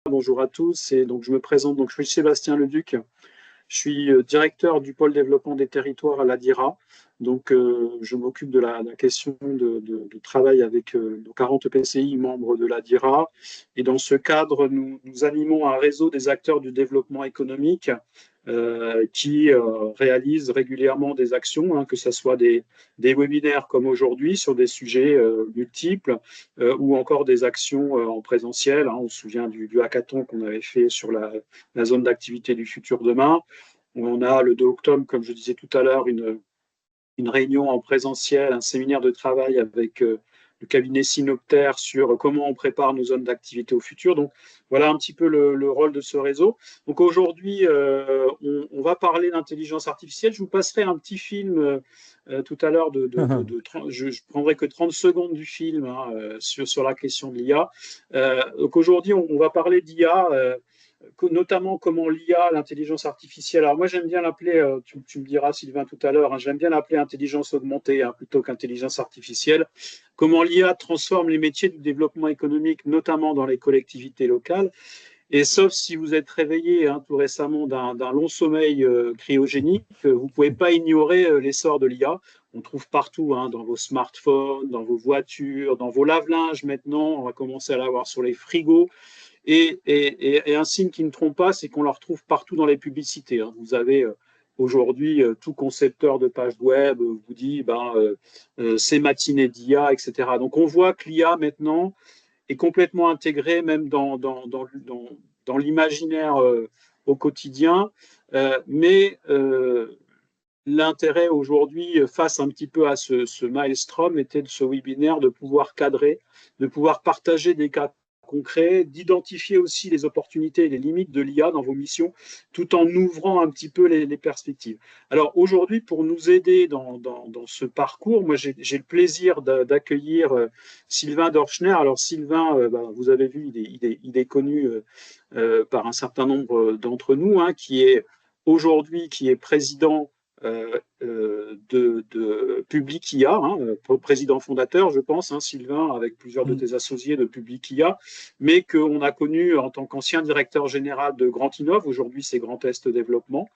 Bonjour à tous. Et donc, je me présente. Donc, je suis Sébastien Leduc. Je suis directeur du pôle développement des territoires à l'ADIRA. Donc, je m'occupe de la question de travail avec nos 40 PCI membres de l'ADIRA. Et dans ce cadre, nous animons un réseau des acteurs du développement économique qui réalisent régulièrement des actions, hein, que ce soit des webinaires comme aujourd'hui sur des sujets multiples ou encore des actions en présentiel, hein. On se souvient du hackathon qu'on avait fait sur la zone d'activité du futur demain. On a le 2 octobre, comme je disais tout à l'heure, une réunion en présentiel, un séminaire de travail avec le cabinet Synopter sur comment on prépare nos zones d'activité au futur. Donc voilà un petit peu le rôle de ce réseau. Donc aujourd'hui, on va parler d'intelligence artificielle. Je vous passerai un petit film tout à l'heure je prendrai que 30 secondes du film, hein, sur la question de l'IA. Donc aujourd'hui, on va parler d'IA. Notamment comment l'IA, l'intelligence artificielle, alors moi j'aime bien l'appeler, tu me diras Sylvain tout à l'heure, hein, j'aime bien l'appeler intelligence augmentée, hein, plutôt qu'intelligence artificielle, comment l'IA transforme les métiers du développement économique, notamment dans les collectivités locales. Et sauf si vous êtes réveillé, hein, tout récemment d'un long sommeil cryogénique, vous ne pouvez pas ignorer l'essor de l'IA. On trouve partout, hein, dans vos smartphones, dans vos voitures, dans vos lave-linges maintenant, on va commencer à l'avoir sur les frigos. Et un signe qui ne trompe pas, c'est qu'on le retrouve partout dans les publicités, hein. Vous avez aujourd'hui tout concepteur de page web vous dit c'est matiné d'IA, etc. Donc on voit que l'IA maintenant est complètement intégrée même dans l'imaginaire au quotidien. Mais l'intérêt aujourd'hui, face un petit peu à ce maelstrom, était de ce webinaire de pouvoir cadrer, de pouvoir partager des cas concrets, d'identifier aussi les opportunités et les limites de l'IA dans vos missions, tout en ouvrant un petit peu les perspectives. Alors aujourd'hui, pour nous aider dans ce parcours, moi j'ai le plaisir d'accueillir Sylvain Dorschner. Alors Sylvain, vous avez vu, il est connu par un certain nombre d'entre nous, hein, qui est président de Public IA, hein, président fondateur, je pense, hein, Sylvain, avec plusieurs de tes associés de Public IA, mais qu'on a connu en tant qu'ancien directeur général de Grand Innov, aujourd'hui c'est Grand Est Développement,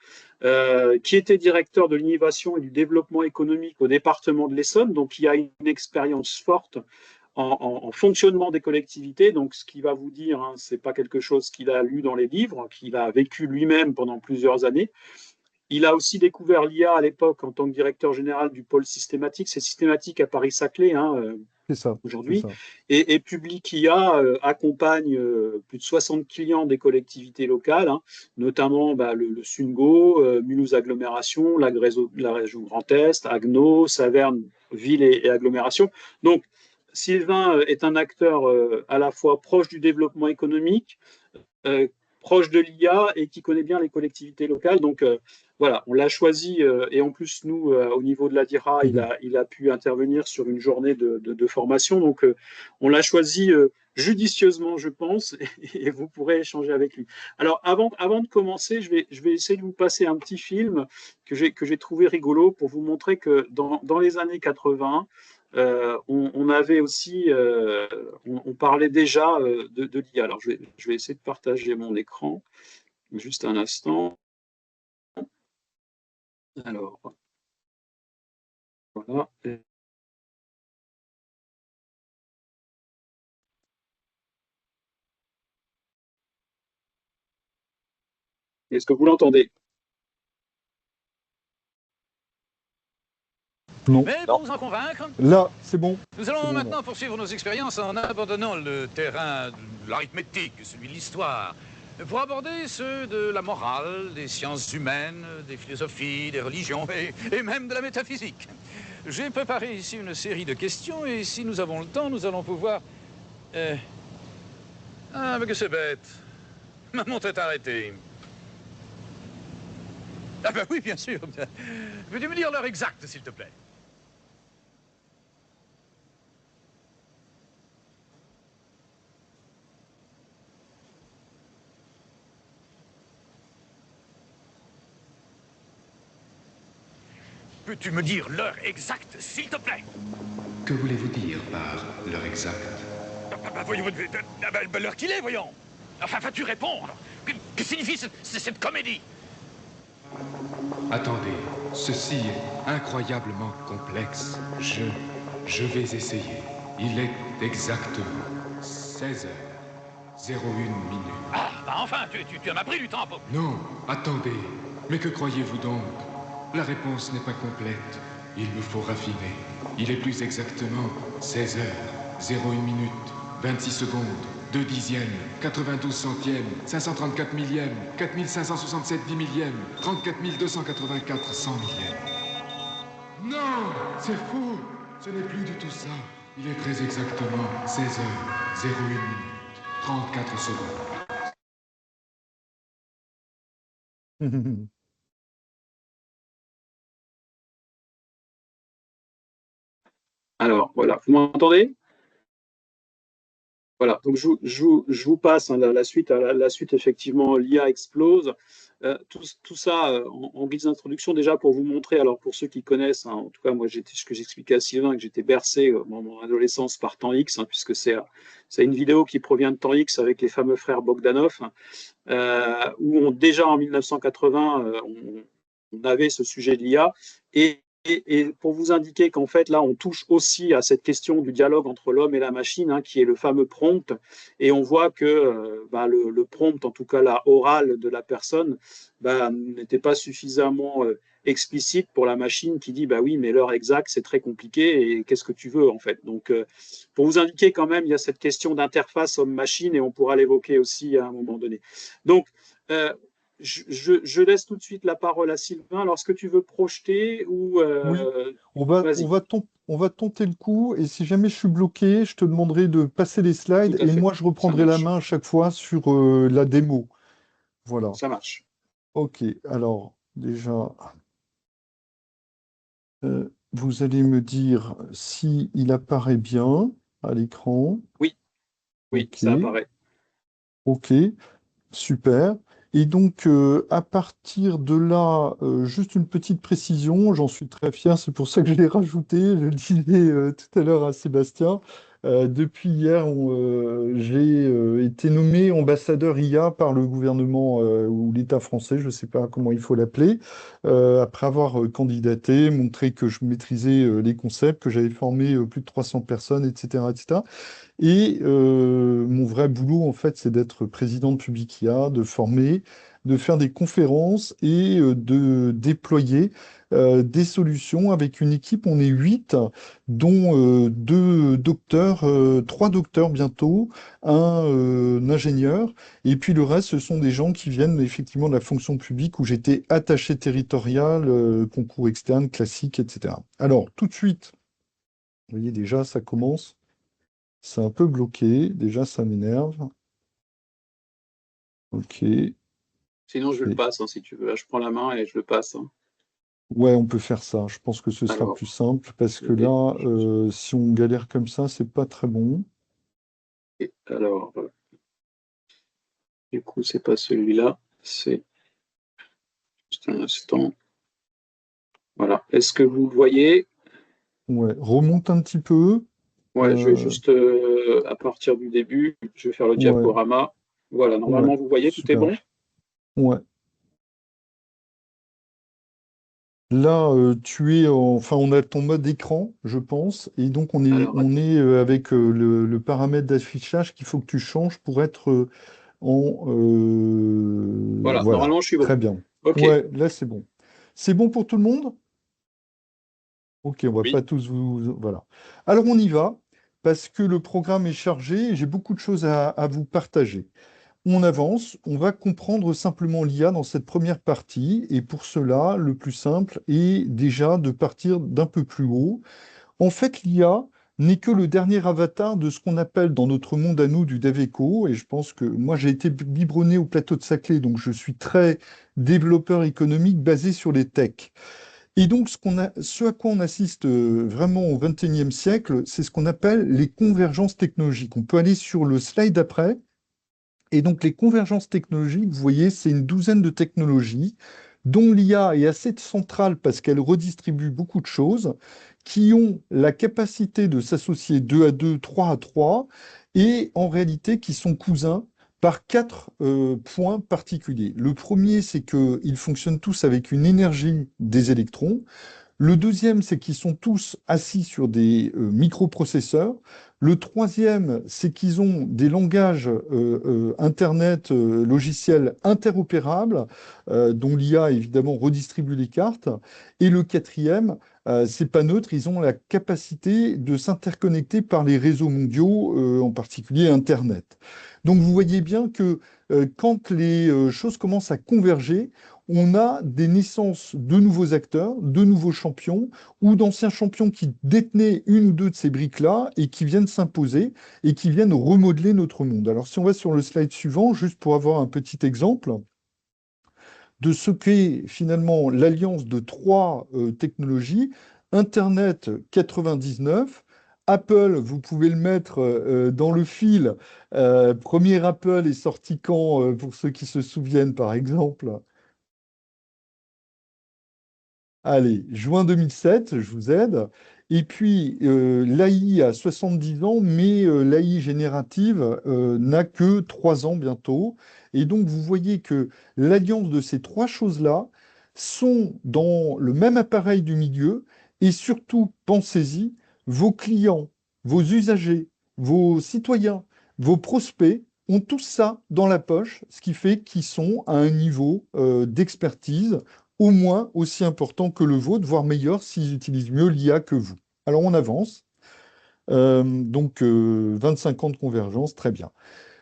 qui était directeur de l'innovation et du développement économique au département de l'Essonne, donc qui a une expérience forte en fonctionnement des collectivités. Donc, ce qu'il va vous dire, hein, ce n'est pas quelque chose qu'il a lu dans les livres, qu'il a vécu lui-même pendant plusieurs années. Il a aussi découvert l'IA à l'époque en tant que directeur général du pôle systématique. C'est systématique à Paris-Saclay, hein, C'est ça, c'est aujourd'hui. ça. Et Public IA accompagne plus de 60 clients des collectivités locales, hein, notamment le SUNGO, Mulhouse Agglomération, la région Grand Est, Agno, Saverne, Ville et Agglomération. Donc, Sylvain est un acteur à la fois proche du développement économique, euh, proche de l'IA et qui connaît bien les collectivités locales. Donc voilà, on l'a choisi et en plus nous, au niveau de la DIRA, il a pu intervenir sur une journée de formation. Donc on l'a choisi judicieusement, je pense, et vous pourrez échanger avec lui. Alors avant de commencer, je vais essayer de vous passer un petit film que j'ai trouvé rigolo pour vous montrer que dans les années 80, on avait aussi, on parlait déjà de l'IA. Alors, je vais essayer de partager mon écran, juste un instant. Alors, voilà. Est-ce que vous l'entendez? Non. Mais pour vous en convaincre, Là, c'est bon. nous allons bon, maintenant poursuivre nos expériences en abandonnant le terrain de l'arithmétique, celui de l'histoire, pour aborder ceux de la morale, des sciences humaines, des philosophies, des religions et même de la métaphysique. J'ai préparé ici une série de questions et si nous avons le temps, nous allons pouvoir... Ah, mais que c'est bête. Ma montre est arrêtée. Ah ben oui, bien sûr. Veux-tu me dire l'heure exacte, s'il te plaît? Peux-tu me dire l'heure exacte, s'il te plaît? Que voulez-vous dire par l'heure exacte? Voyons, l'heure qu'il est, voyons. Enfin, vas-tu répondre? Que signifie cette comédie? Attendez, ceci est incroyablement complexe. Je vais essayer. Il est exactement 16h01 minutes. Ah, bah enfin, tu en as pris du temps pour... Non, attendez. Mais que croyez-vous donc? La réponse n'est pas complète. Il me faut raffiner. Il est plus exactement 16h01 minutes, 26 secondes, 2 dixièmes, 92 centièmes, 534 millièmes, 4567 dix millièmes, 34 284 cent millièmes. Non, c'est faux. Ce n'est plus du tout ça. Il est très exactement 16h01 minutes, 34 secondes. Alors, voilà, vous m'entendez? Voilà, donc je vous passe hein, la suite. La suite, effectivement, l'IA explose. Tout ça en guise d'introduction, déjà pour vous montrer, alors pour ceux qui connaissent, hein, en tout cas, moi, ce que j'expliquais à Sylvain, que j'étais bercé dans mon adolescence par Temps X, hein, puisque c'est une vidéo qui provient de Temps X avec les fameux frères Bogdanov, déjà en 1980, on avait ce sujet de l'IA. Et pour vous indiquer qu'en fait, là, on touche aussi à cette question du dialogue entre l'homme et la machine, hein, qui est le fameux prompt. Et on voit que le prompt, en tout cas la orale de la personne, n'était pas suffisamment explicite pour la machine qui dit, bah oui, mais l'heure exacte, c'est très compliqué et qu'est-ce que tu veux, en fait. Donc, pour vous indiquer quand même, il y a cette question d'interface homme-machine et on pourra l'évoquer aussi à un moment donné. Donc, je laisse tout de suite la parole à Sylvain. Alors, est-ce que tu veux projeter ou Oui, vas-y, on va tenter le coup, et si jamais je suis bloqué, je te demanderai de passer les tout slides, à et fait. moi je Ça reprendrai la marche. main à chaque fois sur la démo. Voilà. Ça marche. Ok, alors déjà, vous allez me dire si il apparaît bien à l'écran. Oui, oui, Ok, ça apparaît. ok. Super. Et donc, à partir de là, juste une petite précision, j'en suis très fier, c'est pour ça que je l'ai rajouté, je le disais tout à l'heure à Sébastien. Depuis hier, j'ai été nommé ambassadeur IA par le gouvernement ou l'État français, je ne sais pas comment il faut l'appeler, après avoir candidaté, montré que je maîtrisais les concepts, que j'avais formé plus de 300 personnes, etc., etc. Et mon vrai boulot, en fait, c'est d'être président de Publicia, de former, de faire des conférences et de déployer des solutions avec une équipe. On est 8, dont deux docteurs, trois docteurs bientôt, un ingénieur, et puis le reste, ce sont des gens qui viennent effectivement de la fonction publique où j'étais attaché territorial, concours externe, classique, etc. Alors, tout de suite, vous voyez déjà, ça commence. C'est un peu bloqué. Déjà, ça m'énerve. Ok. Sinon, je le Et- passe hein, si tu veux. Là, je prends la main et je le passe, hein. Ouais, on peut faire ça. Je pense que ce sera Alors, plus simple parce je que vais. là, si on galère comme ça, c'est pas très bon. Alors, du coup, c'est pas celui-là. C'est juste un instant. Voilà. Est-ce que vous le voyez? Ouais, remonte un petit peu. Ouais, je vais Euh, juste à partir du début, je vais faire le ouais, diaporama. Voilà, ouais, normalement, vous voyez, tout est super. bon? Ouais. Là, enfin, on a ton mode écran, je pense, et donc Alors, on est avec le paramètre d'affichage qu'il faut que tu changes pour être voilà, voilà, normalement, je suis bon. très bien. OK. Ouais, là c'est bon. C'est bon pour tout le monde? Ok, on va Oui. pas tous voilà. Alors on y va, parce que le programme est chargé et j'ai beaucoup de choses à vous partager. On avance, on va comprendre simplement l'IA dans cette première partie, et pour cela, le plus simple est déjà de partir d'un peu plus haut. En fait, l'IA n'est que le dernier avatar de ce qu'on appelle dans notre monde à nous du DevEco, et je pense que moi j'ai été biberonné au plateau de Saclay, donc je suis très développeur économique basé sur les techs. Et donc ce à quoi on assiste vraiment au XXIe siècle, c'est ce qu'on appelle les convergences technologiques. On peut aller sur le slide d'après. Et donc les convergences technologiques, vous voyez, c'est une douzaine de technologies dont l'IA est assez centrale parce qu'elle redistribue beaucoup de choses, qui ont la capacité de s'associer 2 à 2, 3 à 3, et en réalité qui sont cousins par quatre points particuliers. Le premier, c'est qu'ils fonctionnent tous avec une énergie des électrons. Le deuxième, c'est qu'ils sont tous assis sur des microprocesseurs. Le troisième, c'est qu'ils ont des langages Internet logiciels interopérables, dont l'IA évidemment redistribue les cartes. Et le quatrième, c'est pas neutre, ils ont la capacité de s'interconnecter par les réseaux mondiaux, en particulier Internet. Donc vous voyez bien que quand les choses commencent à converger, on a des naissances de nouveaux acteurs, de nouveaux champions, ou d'anciens champions qui détenaient une ou deux de ces briques-là et qui viennent s'imposer et qui viennent remodeler notre monde. Alors si on va sur le slide suivant, juste pour avoir un petit exemple de ce qu'est finalement l'alliance de trois technologies, Internet 99, Apple, vous pouvez le mettre dans le fil. Premier Apple est sorti quand, pour ceux qui se souviennent par exemple? Allez, juin 2007, je vous aide. Et puis, l'AI a 70 ans, mais l'AI générative n'a que 3 ans bientôt. Et donc, vous voyez que l'alliance de ces trois choses-là sont dans le même appareil du milieu. Et surtout, pensez-y, vos clients, vos usagers, vos citoyens, vos prospects ont tout ça dans la poche, ce qui fait qu'ils sont à un niveau d'expertise au moins aussi important que le vôtre, voire meilleur s'ils utilisent mieux l'IA que vous. Alors on avance. Donc 25 ans de convergence, très bien.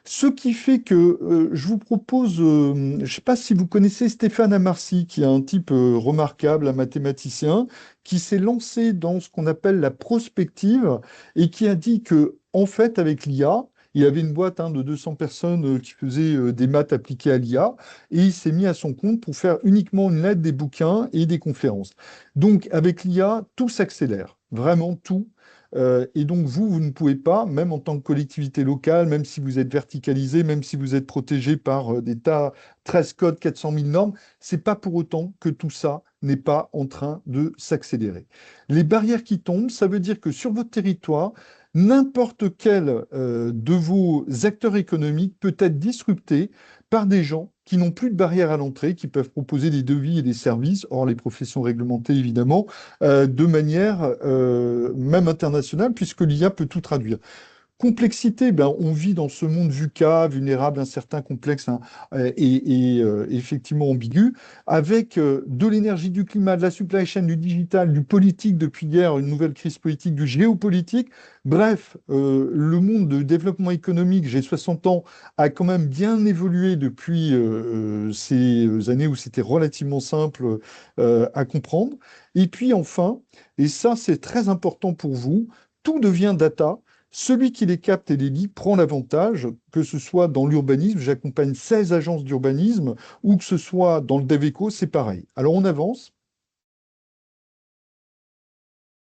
Ce qui fait que je vous propose, je ne sais pas si vous connaissez Stéphane Amarcy, qui est un type remarquable, un mathématicien, qui s'est lancé dans ce qu'on appelle la prospective et qui a dit que, en fait, avec l'IA, il avait une boîte de 200 personnes qui faisaient des maths appliquées à l'IA et il s'est mis à son compte pour faire uniquement une lettre, des bouquins et des conférences. Donc, avec l'IA, tout s'accélère, vraiment tout. Et donc, vous ne pouvez pas, même en tant que collectivité locale, même si vous êtes verticalisé, même si vous êtes protégé par des tas 13 codes, 400 000 normes, c'est pas pour autant que tout ça n'est pas en train de s'accélérer. Les barrières qui tombent, ça veut dire que sur votre territoire, n'importe quel de vos acteurs économiques peut être disrupté par des gens qui n'ont plus de barrières à l'entrée, qui peuvent proposer des devis et des services, hors les professions réglementées évidemment, de manière même internationale, puisque l'IA peut tout traduire. Complexité, ben, on vit dans ce monde VUCA, vulnérable, incertain, complexe et effectivement ambigu, avec de l'énergie, du climat, de la supply chain, du digital, du politique depuis hier, une nouvelle crise politique, du géopolitique. Bref, le monde de développement économique, j'ai 60 ans, a quand même bien évolué depuis ces années où c'était relativement simple à comprendre. Et puis enfin, et ça c'est très important pour vous, tout devient data. Celui qui les capte et les lit prend l'avantage, que ce soit dans l'urbanisme, j'accompagne 16 agences d'urbanisme, ou que ce soit dans le DevEco, c'est pareil. Alors on avance.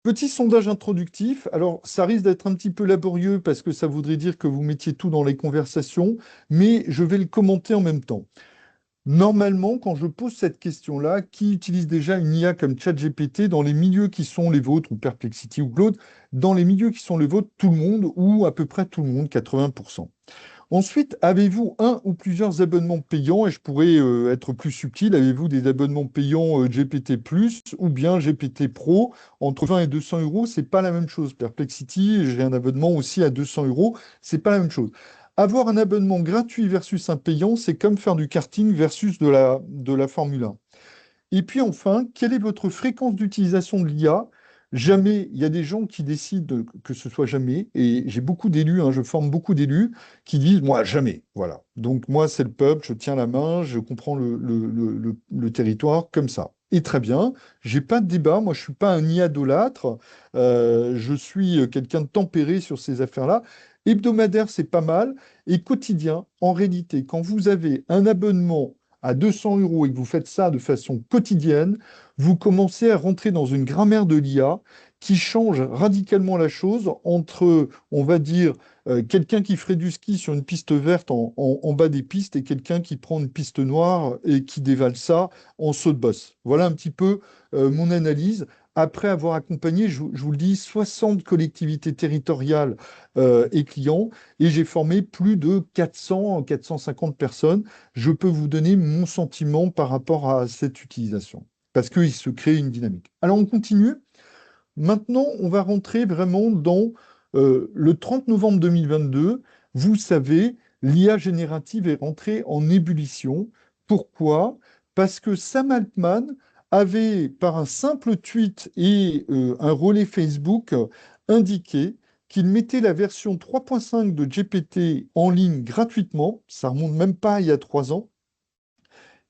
Petit sondage introductif. Alors ça risque d'être un petit peu laborieux parce que ça voudrait dire que vous mettiez tout dans les conversations, mais je vais le commenter en même temps. Normalement, quand je pose cette question-là, qui utilise déjà une IA comme ChatGPT dans les milieux qui sont les vôtres, ou Perplexity ou Claude, dans les milieux qui sont les vôtres, tout le monde, ou à peu près tout le monde, 80%. Ensuite, avez-vous un ou plusieurs abonnements payants? Et je pourrais être plus subtil, avez-vous des abonnements payants GPT Plus ou bien GPT Pro? Entre 20 et 200 euros, c'est pas la même chose. Perplexity, j'ai un abonnement aussi à 200 euros, c'est pas la même chose. Avoir un abonnement gratuit versus un payant, c'est comme faire du karting versus de la Formule 1. Et puis enfin, quelle est votre fréquence d'utilisation de l'IA? Jamais, il y a des gens qui décident que ce soit jamais, et j'ai beaucoup d'élus, je forme beaucoup d'élus qui disent, moi, jamais. Voilà. Donc moi, c'est le peuple, je tiens la main, je comprends le territoire comme ça. Et très bien, j'ai pas de débat, moi je suis pas un iadolâtre, je suis quelqu'un de tempéré sur ces affaires-là. Hebdomadaire, c'est pas mal, et quotidien, en réalité, quand vous avez un abonnement à 200 euros et que vous faites ça de façon quotidienne, vous commencez à rentrer dans une grammaire de l'IA qui change radicalement la chose entre, on va dire, quelqu'un qui ferait du ski sur une piste verte en bas des pistes et quelqu'un qui prend une piste noire et qui dévale ça en saut de bosse. Voilà un petit peu mon analyse. après avoir accompagné, je vous le dis, 60 collectivités territoriales et clients, et j'ai formé plus de 400, 450 personnes. Je peux vous donner mon sentiment par rapport à cette utilisation, parce qu'il se crée une dynamique. Alors, on continue. Maintenant, on va rentrer vraiment dans le 30 novembre 2022. Vous savez, l'IA générative est rentrée en ébullition. Pourquoi? Parce que Sam Altman avait, par un simple tweet et un relais Facebook, indiqué qu'il mettait la version 3.5 de GPT en ligne gratuitement. Ça remonte même pas il y a 3 ans.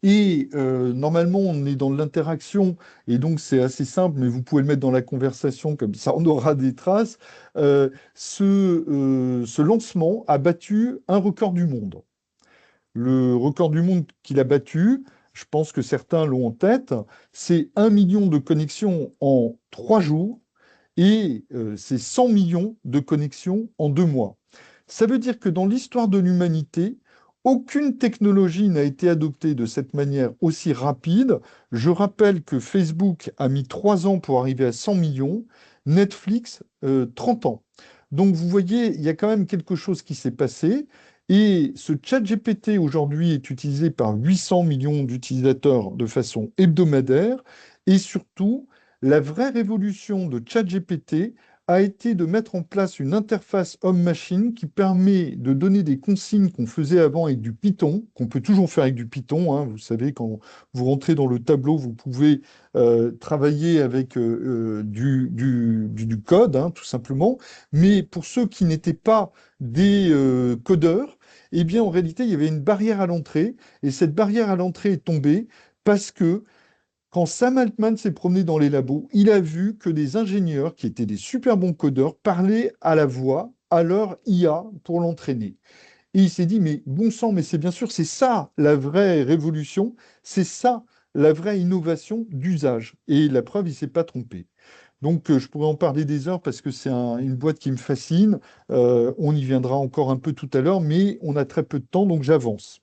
Et normalement, on est dans l'interaction, et donc c'est assez simple, mais vous pouvez le mettre dans la conversation, comme ça on aura des traces. Ce lancement a battu un record du monde. Le record du monde qu'il a battu, je pense que certains l'ont en tête, c'est 1 million de connexions en 3 jours, et c'est 100 millions de connexions en 2 mois. Ça veut dire que dans l'histoire de l'humanité, aucune technologie n'a été adoptée de cette manière aussi rapide. Je rappelle que Facebook a mis 3 ans pour arriver à 100 millions, Netflix 30 ans. Donc vous voyez, il y a quand même quelque chose qui s'est passé. Et ce chat GPT aujourd'hui est utilisé par 800 millions d'utilisateurs de façon hebdomadaire. Et surtout, la vraie révolution de ChatGPT a été de mettre en place une interface homme-machine qui permet de donner des consignes qu'on faisait avant avec du Python, qu'on peut toujours faire avec du Python, hein. Vous savez, quand vous rentrez dans le tableau, vous pouvez travailler avec du code, hein, tout simplement. Mais pour ceux qui n'étaient pas des codeurs, eh bien, en réalité, il y avait une barrière à l'entrée. Et cette barrière à l'entrée est tombée parce que quand Sam Altman s'est promené dans les labos, il a vu que des ingénieurs qui étaient des super bons codeurs parlaient à la voix, à leur IA pour l'entraîner. Et il s'est dit, mais bon sang, mais c'est bien sûr, c'est ça la vraie révolution, c'est ça la vraie innovation d'usage. Et la preuve, il ne s'est pas trompé. Donc, je pourrais en parler des heures parce que c'est une boîte qui me fascine. On y viendra encore un peu tout à l'heure, mais on a très peu de temps, donc j'avance.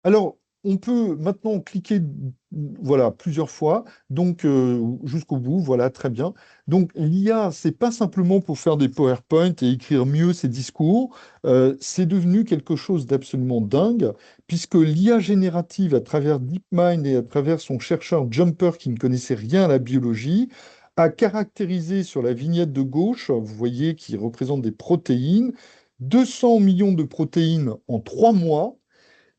Alors, on peut maintenant cliquer voilà, plusieurs fois, donc jusqu'au bout, voilà, très bien. Donc l'IA, c'est pas simplement pour faire des PowerPoint et écrire mieux ses discours, c'est devenu quelque chose d'absolument dingue, puisque l'IA générative, à travers DeepMind et à travers son chercheur Jumper, qui ne connaissait rien à la biologie, a caractérisé sur la vignette de gauche, vous voyez, qui représente des protéines, 200 millions de protéines en 3 mois.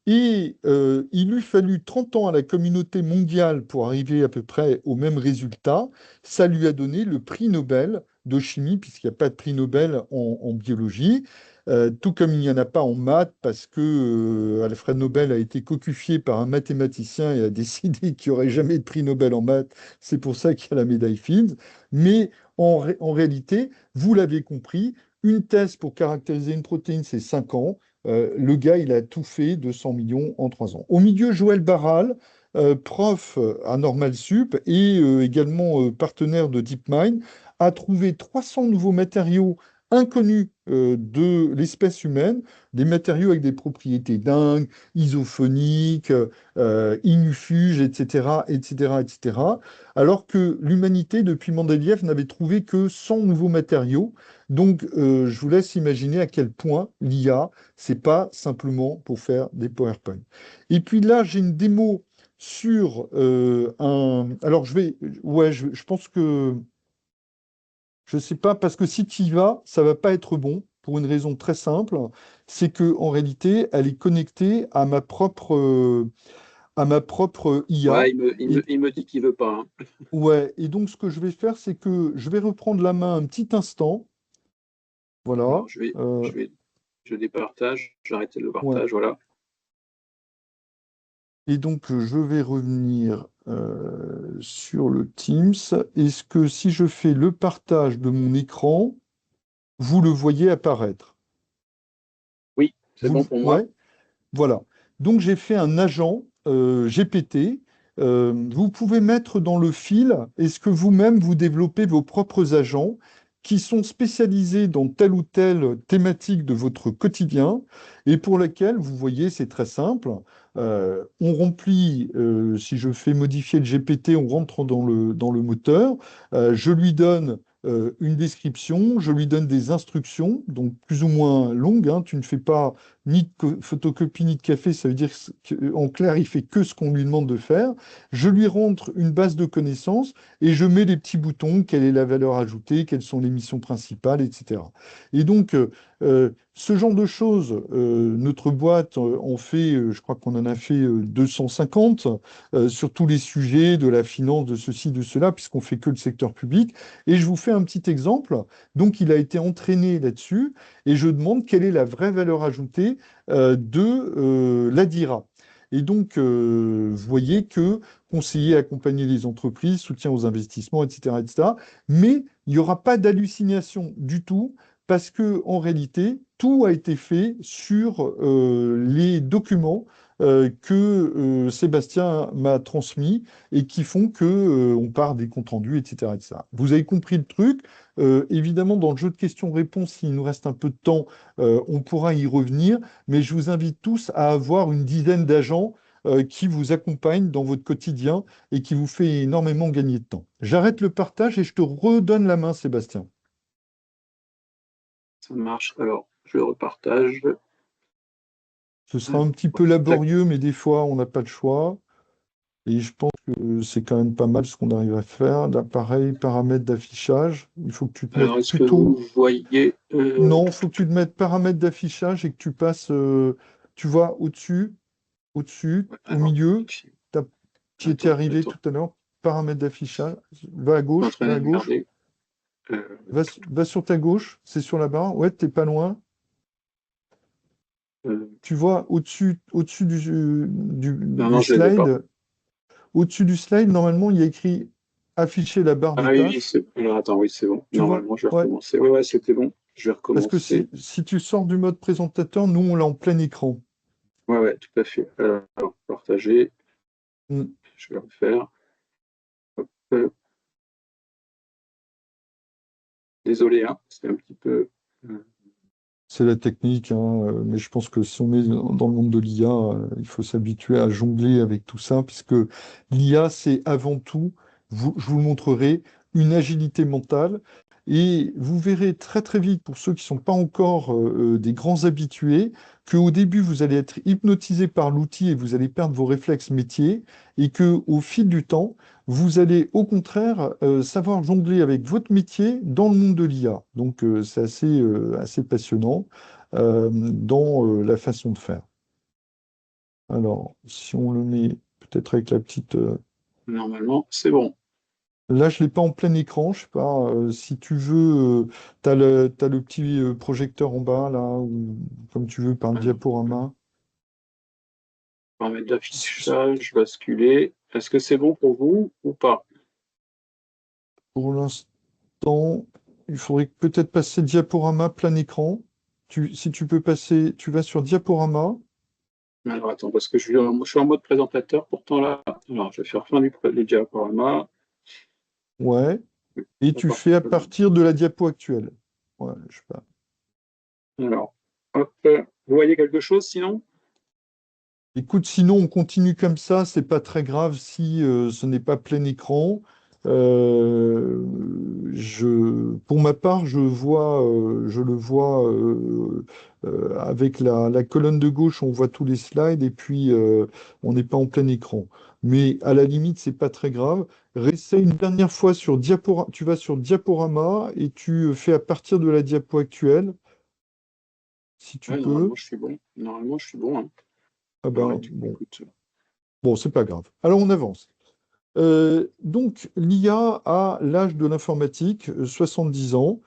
Et il eut fallu 30 ans à la communauté mondiale pour arriver à peu près au même résultat. Ça lui a donné le prix Nobel de chimie, puisqu'il n'y a pas de prix Nobel en biologie, tout comme il n'y en a pas en maths, parce que Alfred Nobel a été cocufié par un mathématicien et a décidé qu'il n'y aurait jamais de prix Nobel en maths. C'est pour ça qu'il y a la médaille Fields. Mais en réalité, vous l'avez compris, une thèse pour caractériser une protéine, c'est 5 ans. Le gars, il a tout fait, 200 millions en 3 ans. Au milieu, Joël Barral, prof à Normal Sup et également partenaire de DeepMind, a trouvé 300 nouveaux matériaux inconnus de l'espèce humaine, des matériaux avec des propriétés dingues, isophoniques, ignufuges, etc., etc., etc., alors que l'humanité, depuis Mendeleïev, n'avait trouvé que 100 nouveaux matériaux. Donc, je vous laisse imaginer à quel point l'IA, c'est pas simplement pour faire des PowerPoint. Et puis là, j'ai une démo sur un. Alors, ouais, je pense que. Je sais pas, parce que si tu y vas, ça va pas être bon, pour une raison très simple. C'est que en réalité, elle est connectée à ma propre IA. Ouais, il me dit qu'il veut pas, hein. Ouais, et donc ce que je vais faire, c'est que je vais reprendre la main un petit instant. Voilà. Alors, je départage, j'arrête le Ouais. partage, voilà. Et donc, je vais revenir sur le Teams. Est-ce que si je fais le partage de mon écran, vous le voyez apparaître? Oui, c'est bon pour moi. Ouais, voilà. Donc, j'ai fait un agent GPT. Vous pouvez mettre dans le fil, est-ce que vous-même, vous développez vos propres agents qui sont spécialisées dans telle ou telle thématique de votre quotidien et pour lesquelles, vous voyez, c'est très simple. On remplit, si je fais modifier le GPT, on rentre dans le moteur, je lui donne une description, je lui donne des instructions, donc plus ou moins longues, hein. Tu ne fais pas ni de photocopie ni de café, ça veut dire qu'en clair, il fait que ce qu'on lui demande de faire. Je lui rentre une base de connaissances et je mets les petits boutons, quelle est la valeur ajoutée, quelles sont les missions principales, etc. Et donc, ce genre de choses, notre boîte en fait, je crois qu'on en a fait 250 sur tous les sujets de la finance, de ceci, de cela, puisqu'on fait que le secteur public. Et je vous fais un petit exemple. Donc, il a été entraîné là-dessus et je demande quelle est la vraie valeur ajoutée de l'ADIRA. Et donc, vous voyez que conseiller, accompagner les entreprises, soutien aux investissements, etc., etc. Mais il n'y aura pas d'hallucination du tout parce que en réalité, tout a été fait sur les documents que Sébastien m'a transmis et qui font que on part des comptes rendus, etc., etc. Vous avez compris le truc. Évidemment, dans le jeu de questions-réponses, s'il nous reste un peu de temps, on pourra y revenir. Mais je vous invite tous à avoir une dizaine d'agents qui vous accompagnent dans votre quotidien et qui vous fait énormément gagner de temps. J'arrête le partage et je te redonne la main, Sébastien. Ça marche. Alors, je repartage. Ce sera un petit peu laborieux, mais des fois, on n'a pas le choix. Et je pense que c'est quand même pas mal ce qu'on arrive à faire. Là, pareil, paramètres d'affichage. Il faut que tu te mettes Alors, est-ce que plutôt... vous voyez Non, il faut que tu te mettes paramètres d'affichage et que tu passes, tu vois, au-dessus, au alors, milieu. Tu étais arrivé attends. tout à l'heure. Paramètres d'affichage. Va à Je suis en gauche, train va de à gauche. regarder. Va sur ta gauche, c'est sur la barre. Ouais, t'es pas loin. Tu vois, au-dessus Non, du je ne l'avais pas. slide, au-dessus du slide, normalement, il y a écrit afficher la barre des Ah oui, tâches. alors, attends, oui, c'est bon. Tu vois? Normalement, je vais Ouais. recommencer. Ouais, c'était bon. Je vais Parce que recommencer. si tu sors du mode présentateur, nous, on l'a en plein écran. Ouais, tout à fait. Alors, partager. Mm. Je vais refaire. Hop, désolé, hein, c'est un petit peu. C'est la technique, hein, mais je pense que si on est dans le monde de l'IA, il faut s'habituer à jongler avec tout ça, puisque l'IA, c'est avant tout, je vous le montrerai, une agilité mentale. Et vous verrez très très vite, pour ceux qui ne sont pas encore des grands habitués, qu'au début, vous allez être hypnotisé par l'outil et vous allez perdre vos réflexes métiers, et qu'au fil du temps, vous allez au contraire savoir jongler avec votre métier dans le monde de l'IA. Donc c'est assez passionnant dans la façon de faire. Alors, si on le met peut-être avec la petite... Normalement, c'est bon. Là, je ne l'ai pas en plein écran, je sais pas. Si tu veux, tu as le petit projecteur en bas, là, ou comme tu veux, par le Alors, diaporama. paramètres d'affichage, basculer. Est-ce que c'est bon pour vous ou pas? Pour l'instant, il faudrait peut-être passer diaporama plein écran. Si tu peux passer, tu vas sur diaporama. Alors, attends, parce que je suis en mode présentateur, pourtant là. Alors, je vais faire fin du diaporama. Ouais. Et tu fais à partir de la diapo actuelle. Ouais, je sais pas. Alors, hop, vous voyez quelque chose sinon? Écoute, sinon on continue comme ça, c'est pas très grave si ce n'est pas plein écran. Pour ma part, je le vois avec la colonne de gauche, on voit tous les slides et puis on n'est pas en plein écran. Mais à la limite, c'est pas très grave. Réessaye une dernière fois sur diaporama. Tu vas sur diaporama et tu fais à partir de la diapo actuelle, si tu Ouais, peux. normalement, je suis bon. Normalement, je suis bon, hein. Ah Alors, ben, bon. écoute. Bon, c'est pas grave. Alors on avance. Donc l'IA a l'âge de l'informatique, 70 ans.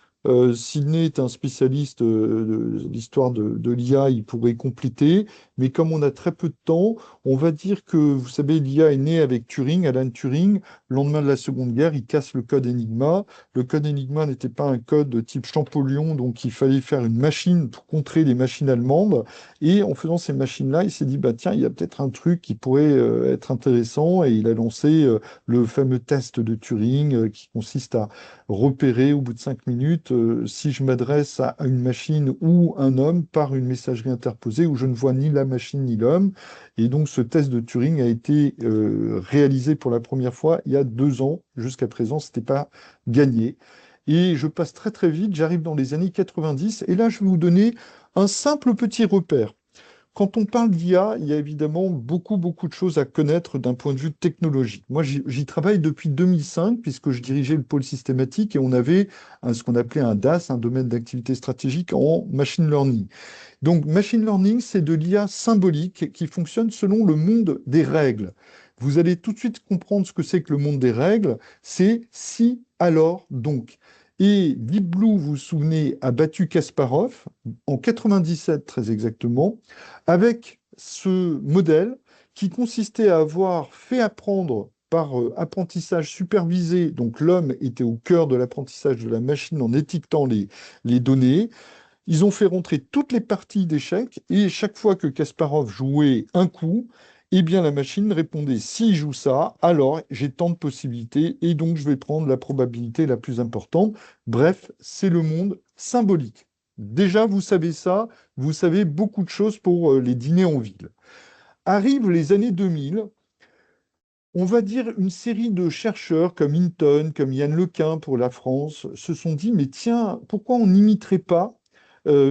Sidney est un spécialiste de l'histoire de l'IA, il pourrait compléter, mais comme on a très peu de temps, on va dire que, vous savez, l'IA est née avec Turing, Alan Turing, le lendemain de la Seconde Guerre, il casse le code Enigma. Le code Enigma n'était pas un code de type Champollion, donc il fallait faire une machine pour contrer les machines allemandes. Et en faisant ces machines-là, il s'est dit, bah, tiens, il y a peut-être un truc qui pourrait être intéressant, et il a lancé le fameux test de Turing qui consiste à repérer au bout de 5 minutes si je m'adresse à une machine ou un homme par une messagerie interposée où je ne vois ni la machine ni l'homme. Et donc ce test de Turing a été réalisé pour la première fois il y a 2 ans. Jusqu'à présent, ce n'était pas gagné. Et je passe très très vite, j'arrive dans les années 90, et là je vais vous donner un simple petit repère. Quand on parle d'IA, il y a évidemment beaucoup, beaucoup de choses à connaître d'un point de vue technologique. Moi, j'y travaille depuis 2005, puisque je dirigeais le pôle systématique et on avait ce qu'on appelait un DAS, un domaine d'activité stratégique en machine learning. Donc, machine learning, c'est de l'IA symbolique qui fonctionne selon le monde des règles. Vous allez tout de suite comprendre ce que c'est que le monde des règles. C'est si, alors, donc. Et Deep Blue, vous vous souvenez, a battu Kasparov en 97 très exactement, avec ce modèle qui consistait à avoir fait apprendre par apprentissage supervisé, donc l'homme était au cœur de l'apprentissage de la machine en étiquetant les données. Ils ont fait rentrer toutes les parties d'échecs et chaque fois que Kasparov jouait un coup, eh bien la machine répondait s'il joue ça, alors j'ai tant de possibilités et donc je vais prendre la probabilité la plus importante. Bref, c'est le monde symbolique. Déjà, vous savez ça, vous savez beaucoup de choses pour les dîners en ville. Arrivent les années 2000, on va dire une série de chercheurs comme Hinton, comme Yann Lequin pour la France, se sont dit, mais tiens, pourquoi on n'imiterait pas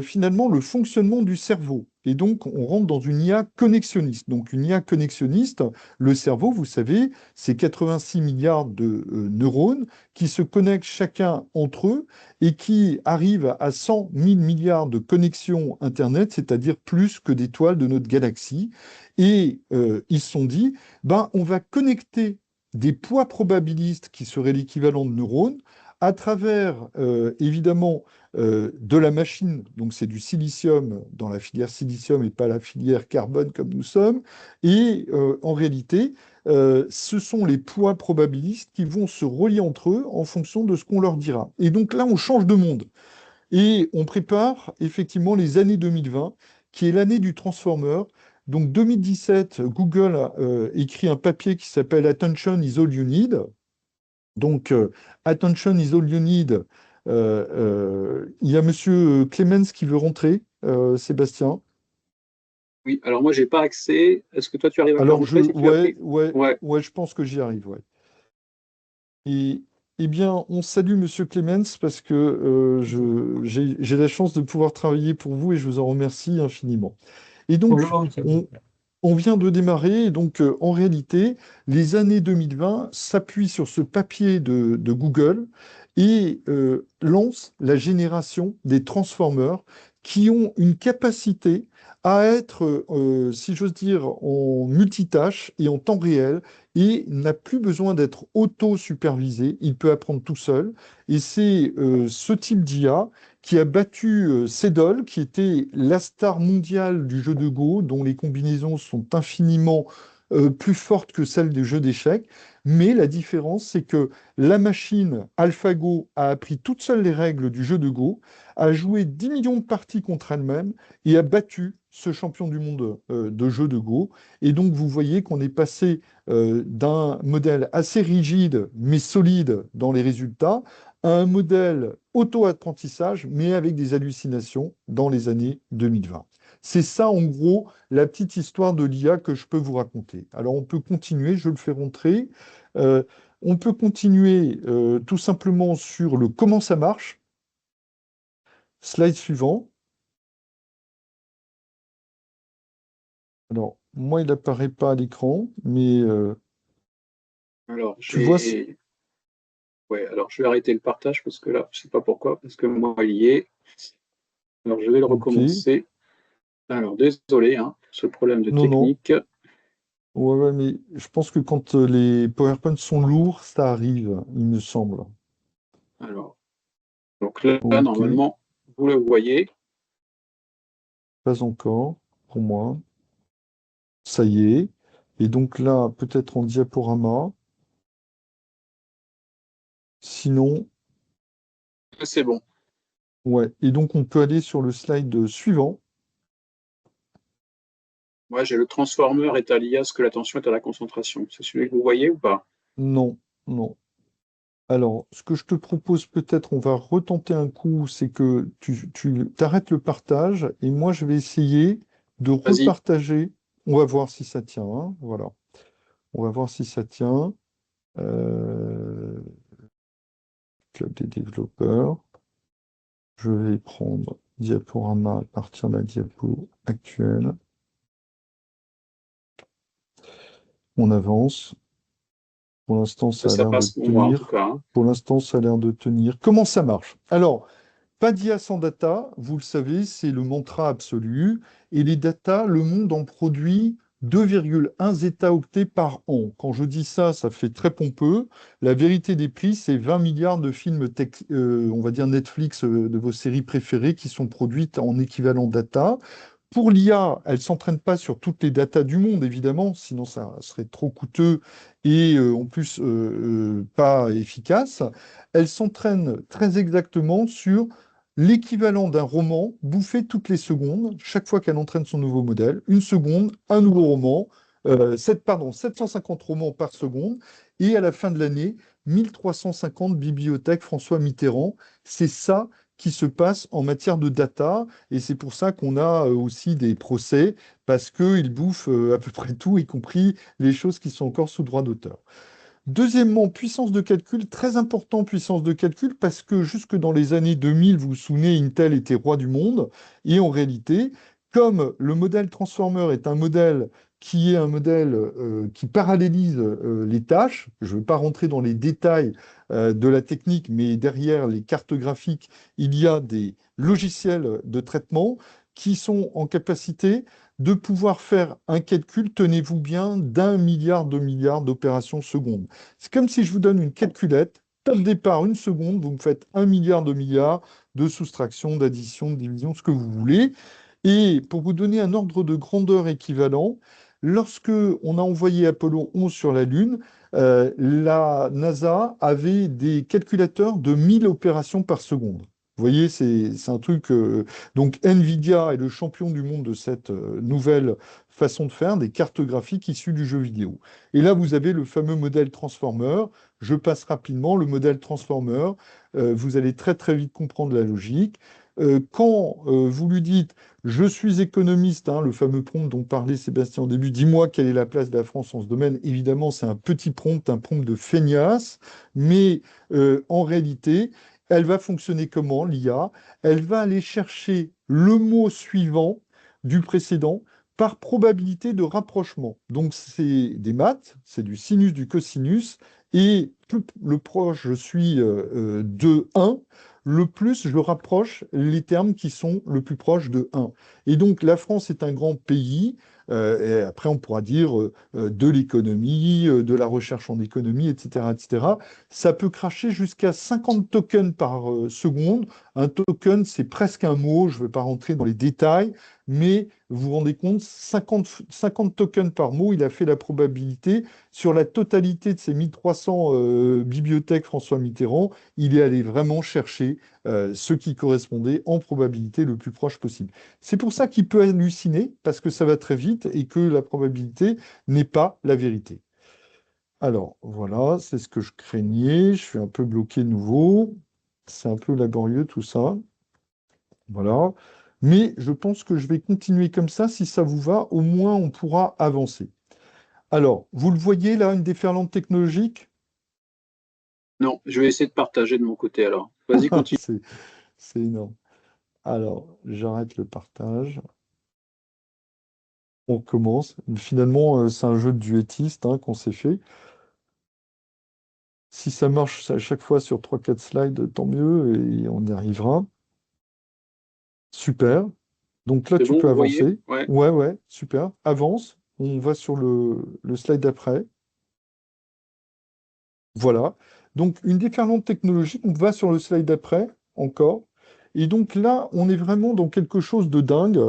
finalement le fonctionnement du cerveau? Et donc, on rentre dans une IA connexionniste. Donc, une IA connexionniste, le cerveau, vous savez, c'est 86 milliards de neurones qui se connectent chacun entre eux et qui arrivent à 100 000 milliards de connexions Internet, c'est-à-dire plus que d'étoiles de notre galaxie. Et ils se sont dit, ben, on va connecter des poids probabilistes qui seraient l'équivalent de neurones à travers, évidemment, de la machine, donc c'est du silicium dans la filière silicium et pas la filière carbone comme nous sommes. Et en réalité, ce sont les poids probabilistes qui vont se relier entre eux en fonction de ce qu'on leur dira. Et donc là, on change de monde. Et on prépare effectivement les années 2020, qui est l'année du Transformer. Donc 2017, Google a écrit un papier qui s'appelle Attention is all you need. Donc, Attention is all you need. Il y a Monsieur Clemens qui veut rentrer, Sébastien. Oui, alors moi, j'ai pas accès. Est-ce que toi, tu arrives à faire Alors, rentrer si tu ouais, appuies? ouais, Ouais. ouais, je pense que j'y arrive, ouais. Et, eh bien, on salue Monsieur Clemens parce que j'ai la chance de pouvoir travailler pour vous et je vous en remercie infiniment. Et donc, Bonjour, monsieur. on vient de démarrer, et donc en réalité, les années 2020 s'appuient sur ce papier de Google et lancent la génération des transformers qui ont une capacité à être, si j'ose dire, en multitâche et en temps réel et n'a plus besoin d'être auto-supervisé, il peut apprendre tout seul. Et c'est ce type d'IA qui a battu Sedol, qui était la star mondiale du jeu de Go, dont les combinaisons sont infiniment plus fortes que celles des jeux d'échecs. Mais la différence, c'est que la machine AlphaGo a appris toute seule les règles du jeu de Go, a joué 10 millions de parties contre elle-même et a battu ce champion du monde de jeu de Go. Et donc, vous voyez qu'on est passé d'un modèle assez rigide, mais solide dans les résultats, à un modèle auto-apprentissage, mais avec des hallucinations dans les années 2020. C'est ça, en gros, la petite histoire de l'IA que je peux vous raconter. Alors, on peut continuer, je le fais rentrer. Euh, on peut continuer tout simplement sur le comment ça marche. Slide suivant. Alors, moi, il n'apparaît pas à l'écran, mais Alors, tu vois, ouais, alors je vais arrêter le partage parce que là, je sais pas pourquoi, parce que moi, il y est. Alors, je vais le ok. recommencer. Alors, désolé, hein, pour ce problème de Non, non. technique. Ouais, ouais, mais je pense que quand les PowerPoint sont lourds, ça arrive, il me semble. Alors, donc là, Ok, normalement, vous le voyez. pas encore pour moi. Ça y est. Et donc là, peut-être en diaporama. Sinon, C'est bon. ouais. Et donc, on peut aller sur le slide suivant. Moi, j'ai le transformer est à l'IA, ce que l'attention est à la concentration. C'est celui que vous voyez ou pas? Non, non. Alors, ce que je te propose peut-être, on va retenter un coup, c'est que tu t'arrêtes le partage et moi je vais essayer de Vas-y. repartager. On va voir si ça tient, hein. Voilà. On va voir si ça tient. Euh, Club des développeurs. Je vais prendre diaporama à partir de la diapo actuelle. On avance. Pour l'instant, ça a Ça l'air de passe pour moi, en tout tenir. cas, hein. Pour l'instant, ça a l'air de tenir. Comment ça marche? Alors, pas d'IA sans data, vous le savez, c'est le mantra absolu. Et les data, le monde en produit 2,1 zeta-octets par an. Quand je dis ça, ça fait très pompeux. La vérité des prix, c'est 20 milliards de films, on va dire Netflix, de vos séries préférées qui sont produites en équivalent data. Pour l'IA, elle ne s'entraîne pas sur toutes les datas du monde, évidemment, sinon ça serait trop coûteux et en plus pas efficace. Elle s'entraîne très exactement sur l'équivalent d'un roman bouffé toutes les secondes, chaque fois qu'elle entraîne son nouveau modèle. Une seconde, un nouveau roman, 750 romans par seconde, et à la fin de l'année, 1350 bibliothèques François Mitterrand. C'est ça qui se passe en matière de data. Et c'est pour ça qu'on a aussi des procès, parce qu'ils bouffent à peu près tout, y compris les choses qui sont encore sous droit d'auteur. Deuxièmement, puissance de calcul, très important puissance de calcul, parce que jusque dans les années 2000, vous vous souvenez, Intel était roi du monde. Et en réalité, comme le modèle Transformer est un modèle qui est un modèle qui parallélise les tâches, je ne veux pas rentrer dans les détails de la technique, mais derrière les cartes graphiques, il y a des logiciels de traitement qui sont en capacité de pouvoir faire un calcul, tenez-vous bien, d'1 milliard d'opérations secondes. C'est comme si je vous donne une calculette, top départ, une seconde, vous me faites 1 milliard de soustraction, d'addition, de division, ce que vous voulez. Et pour vous donner un ordre de grandeur équivalent, lorsque on a envoyé Apollo 11 sur la Lune, la NASA avait des calculateurs de 1000 opérations par seconde. Vous voyez, c'est un truc. Donc, Nvidia est le champion du monde de cette nouvelle façon de faire, des cartes graphiques issues du jeu vidéo. Et là, vous avez le fameux modèle Transformer. Je passe rapidement. Le modèle Transformer, vous allez très très vite comprendre la logique. Quand vous lui dites je suis économiste, hein, le fameux prompt dont parlait Sébastien au début, dis-moi quelle est la place de la France en ce domaine. Évidemment, c'est un petit prompt, un prompt de feignasse, mais en réalité, elle va fonctionner comment, l'IA? Elle va aller chercher le mot suivant du précédent par probabilité de rapprochement. Donc, c'est des maths, c'est du sinus, du cosinus, et plus le proche je suis de 1, le plus je rapproche les termes qui sont le plus proches de 1. Et donc, la France est un grand pays, et après on pourra dire de l'économie, de la recherche en économie, etc., etc. Ça peut cracher jusqu'à 50 tokens par seconde. Un token, c'est presque un mot, je ne vais pas rentrer dans les détails, mais vous vous rendez compte, 50 tokens par mot, il a fait la probabilité. Sur la totalité de ces 1300 bibliothèques François Mitterrand, il est allé vraiment chercher ce qui correspondait en probabilité le plus proche possible. C'est pour ça qu'il peut halluciner, parce que ça va très vite et que la probabilité n'est pas la vérité. Alors, voilà, c'est ce que je craignais. Je suis un peu bloqué de nouveau. C'est un peu laborieux tout ça. Voilà. Mais je pense que je vais continuer comme ça. Si ça vous va, au moins on pourra avancer. Alors, vous le voyez là, une déferlante technologique? Non, je vais essayer de partager de mon côté alors. Vas-y, continue. C'est c'est énorme. Alors, j'arrête le partage. On commence. Finalement, c'est un jeu de duettiste hein, qu'on s'est fait. Si ça marche à chaque fois sur 3-4 slides, tant mieux, et on y arrivera. Super. Donc là, C'est tu bon, peux vous voyez? avancer. Ouais. Ouais, ouais, super. Avance. On va sur le slide d'après. Voilà. Donc, une déferlante technologique, on va sur le slide d'après, encore. Et donc là, on est vraiment dans quelque chose de dingue.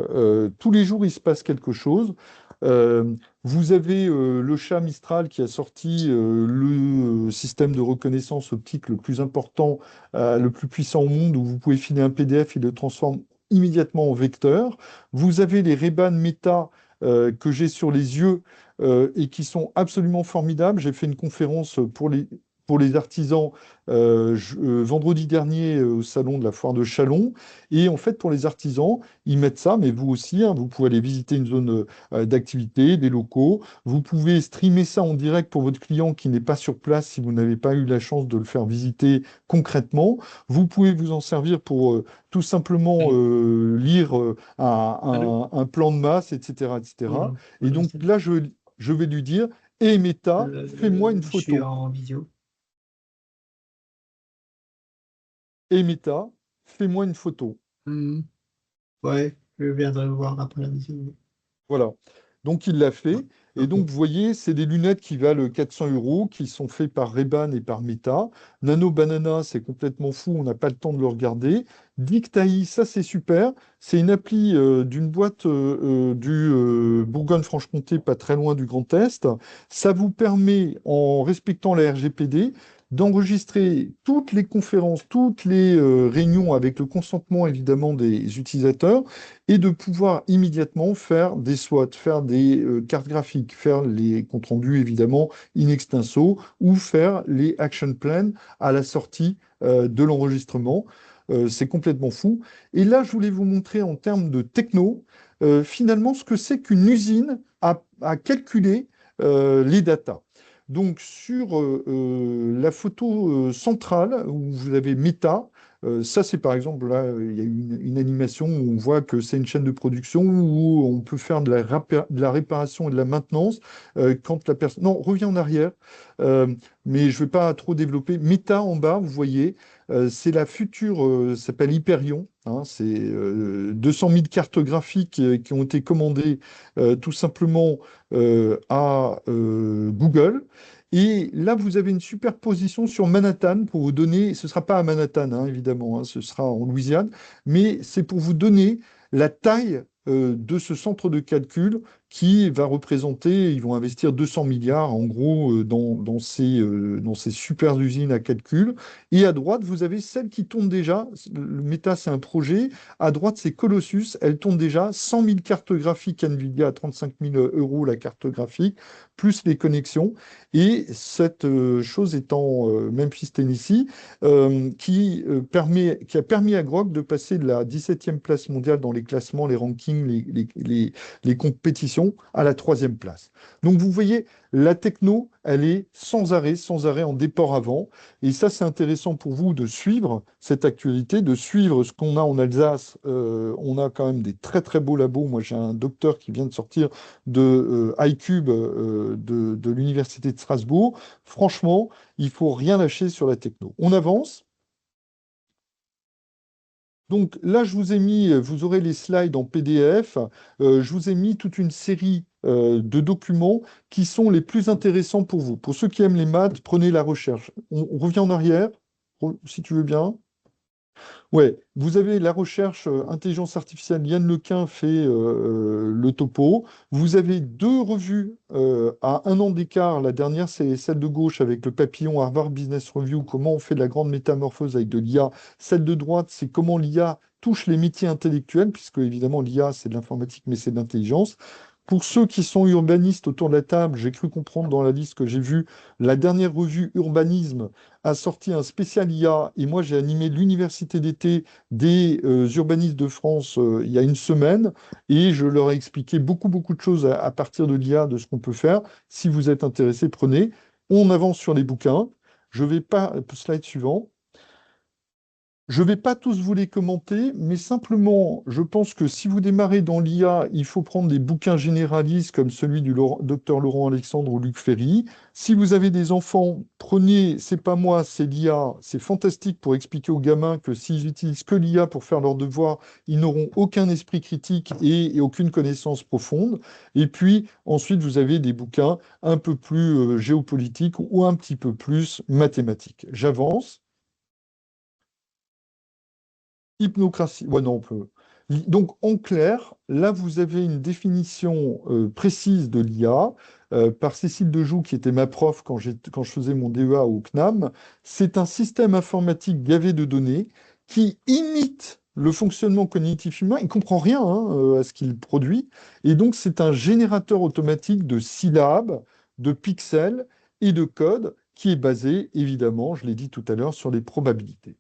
Tous les jours, il se passe quelque chose. Vous avez le chat Mistral qui a sorti le système de reconnaissance optique le plus important, le plus puissant au monde, où vous pouvez filer un PDF, il le transforme immédiatement en vecteur. Vous avez les Ray-Ban Meta que j'ai sur les yeux et qui sont absolument formidables. J'ai fait une conférence pour les pour les artisans vendredi dernier au salon de la foire de Châlons. Et en fait, pour les artisans, ils mettent ça, mais vous aussi, hein, vous pouvez aller visiter une zone d'activité, des locaux. Vous pouvez streamer ça en direct pour votre client qui n'est pas sur place si vous n'avez pas eu la chance de le faire visiter concrètement. Vous pouvez vous en servir pour tout simplement Allô? lire Allô? un plan de masse, etc., etc. Bonjour. Et Bonjour, donc Steph. là, je vais lui dire, hé Meta, fais-moi une Je suis photo. en visio. Hé Meta, fais-moi une photo. Hmm, ouais, je viendrai vous voir après la visio. Voilà. Donc, il l'a Ouais, fait. Et ok. donc, vous voyez, c'est des lunettes qui valent 400 euros, qui sont faites par Ray-Ban et par Meta. Nano Banana, c'est complètement fou, on n'a pas le temps de le regarder. Dictaï, ça, c'est super. C'est une appli d'une boîte du Bourgogne-Franche-Comté, pas très loin du Grand Est. Ça vous permet, en respectant la RGPD, d'enregistrer toutes les conférences, toutes les réunions avec le consentement évidemment des utilisateurs et de pouvoir immédiatement faire des SWOT, faire des cartes graphiques, faire les comptes rendus évidemment in extenso ou faire les action plans à la sortie de l'enregistrement. C'est complètement fou. Et là, je voulais vous montrer en termes de techno, finalement, ce que c'est qu'une usine à calculer les datas. Donc, sur la photo centrale, où vous avez Meta, ça, c'est par exemple, là, il y a une animation où on voit que c'est une chaîne de production où on peut faire de la réparation et de la maintenance quand la personne... Non, reviens en arrière, euh, mais je ne vais pas trop développer. Meta en bas, vous voyez, c'est la future, ça s'appelle Hyperion. Hein, c'est 200 000 cartes graphiques qui ont été commandées tout simplement à Google. Et là, vous avez une superposition sur Manhattan pour vous donner, ce ne sera pas à Manhattan, hein, évidemment, hein, ce sera en Louisiane, mais c'est pour vous donner la taille de ce centre de calcul qui va représenter, ils vont investir 200 milliards en gros dans ces super usines à calcul. Et à droite, vous avez celle qui tourne déjà, le Meta c'est un projet, à droite c'est Colossus, elle tourne déjà 100 000 cartes graphiques NVIDIA à 35 000 euros la carte graphique, plus les connexions. Et cette chose étant Memphis, Tennessee, qui a permis à Grok de passer de la 17e place mondiale dans les classements, les rankings, les compétitions, à la 3e place. Donc vous voyez, la techno, elle est sans arrêt en déport avant. Et ça, c'est intéressant pour vous de suivre cette actualité, de suivre ce qu'on a en Alsace. On a quand même des très très beaux labos. Moi, j'ai un docteur qui vient de sortir de iCube de l'Université de Strasbourg. Franchement, il faut rien lâcher sur la techno. On avance. Donc là, je vous ai mis, vous aurez les slides en PDF. Je vous ai mis toute une série de documents qui sont les plus intéressants pour vous. Pour ceux qui aiment les maths, prenez la recherche. On revient en arrière, si tu veux bien. Ouais, vous avez la recherche intelligence artificielle. Yann Lequin fait le topo. Vous avez deux revues à un an d'écart. La dernière, c'est celle de gauche avec le papillon Harvard Business Review, comment on fait de la grande métamorphose avec de l'IA. Celle de droite, c'est comment l'IA touche les métiers intellectuels, puisque évidemment l'IA, c'est de l'informatique, mais c'est de l'intelligence. Pour ceux qui sont urbanistes autour de la table, j'ai cru comprendre dans la liste que j'ai vue, la dernière revue Urbanisme a sorti un spécial IA et moi j'ai animé l'université d'été des urbanistes de France il y a une semaine et je leur ai expliqué beaucoup de choses à partir de l'IA, de ce qu'on peut faire. Si vous êtes intéressés, prenez. On avance sur les bouquins. Je vais pas, slide suivant. Je ne vais pas tous vous les commenter, mais simplement, je pense que si vous démarrez dans l'IA, il faut prendre des bouquins généralistes comme celui du docteur Laurent Alexandre ou Luc Ferry. Si vous avez des enfants, prenez, c'est pas moi, c'est l'IA. C'est fantastique pour expliquer aux gamins que s'ils utilisent que l'IA pour faire leurs devoirs, ils n'auront aucun esprit critique et aucune connaissance profonde. Et puis, ensuite, vous avez des bouquins un peu plus géopolitiques ou un petit peu plus mathématiques. J'avance. Hypnocratie. Ouais, non, on peut. Donc, en clair, là, vous avez une définition précise de l'IA par Cécile Dejoux, qui était ma prof quand je faisais mon DEA au CNAM. C'est un système informatique gavé de données qui imite le fonctionnement cognitif humain. Il ne comprend rien hein, à ce qu'il produit. Et donc, c'est un générateur automatique de syllabes, de pixels et de codes qui est basé, évidemment, je l'ai dit tout à l'heure, sur les probabilités.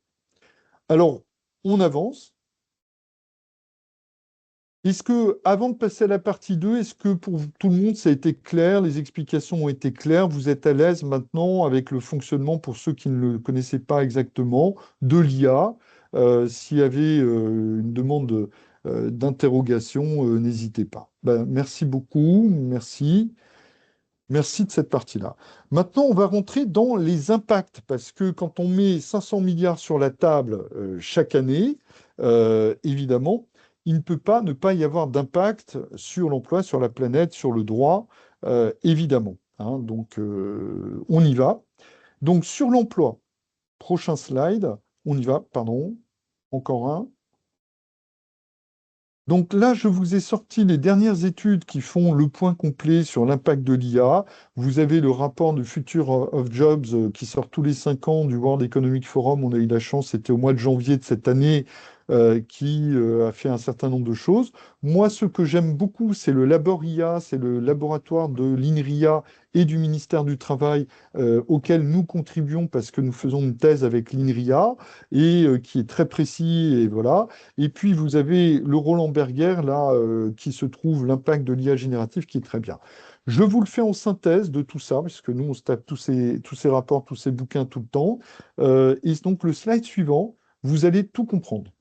Alors, on avance. Est-ce que, avant de passer à la partie 2, est-ce que pour tout le monde, ça a été clair, les explications ont été claires, vous êtes à l'aise maintenant avec le fonctionnement, pour ceux qui ne le connaissaient pas exactement, de l'IA? S'il y avait une demande d'interrogation, n'hésitez pas. Ben, merci beaucoup, merci. Merci de cette partie-là. Maintenant, on va rentrer dans les impacts, parce que quand on met 500 milliards sur la table chaque année, évidemment, il ne peut pas ne pas y avoir d'impact sur l'emploi, sur la planète, sur le droit, évidemment, hein. Donc, on y va. Donc, sur l'emploi, prochain slide, on y va, pardon, encore un. Donc là, je vous ai sorti les dernières études qui font le point complet sur l'impact de l'IA. Vous avez le rapport de Future of Jobs qui sort tous les 5 ans du World Economic Forum. On a eu la chance, c'était au mois de janvier de cette année, qui a fait un certain nombre de choses. Moi, ce que j'aime beaucoup, c'est le Laboria, c'est le laboratoire de l'INRIA et du ministère du Travail auquel nous contribuons parce que nous faisons une thèse avec l'INRIA et qui est très précis et voilà. Et puis, vous avez le Roland Berger, là, qui se trouve l'impact de l'IA générative, qui est très bien. Je vous le fais en synthèse de tout ça, puisque nous, on se tape tous ces rapports, tous ces bouquins tout le temps. Et donc, le slide suivant, vous allez tout comprendre.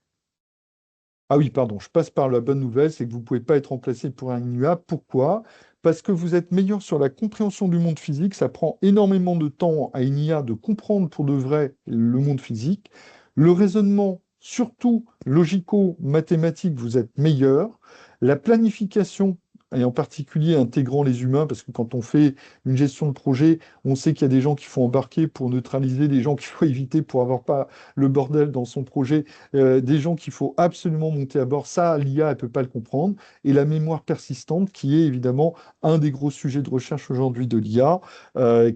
Ah oui, pardon, je passe par la bonne nouvelle, c'est que vous ne pouvez pas être remplacé pour un IA. Pourquoi? Parce que vous êtes meilleur sur la compréhension du monde physique. Ça prend énormément de temps à une IA de comprendre pour de vrai le monde physique. Le raisonnement, surtout logico-mathématique, vous êtes meilleur. La planification, et en particulier intégrant les humains, parce que quand on fait une gestion de projet, on sait qu'il y a des gens qu'il faut embarquer pour neutraliser, des gens qu'il faut éviter pour avoir pas le bordel dans son projet, des gens qu'il faut absolument monter à bord. Ça, l'IA, elle ne peut pas le comprendre. Et la mémoire persistante, qui est évidemment un des gros sujets de recherche aujourd'hui de l'IA,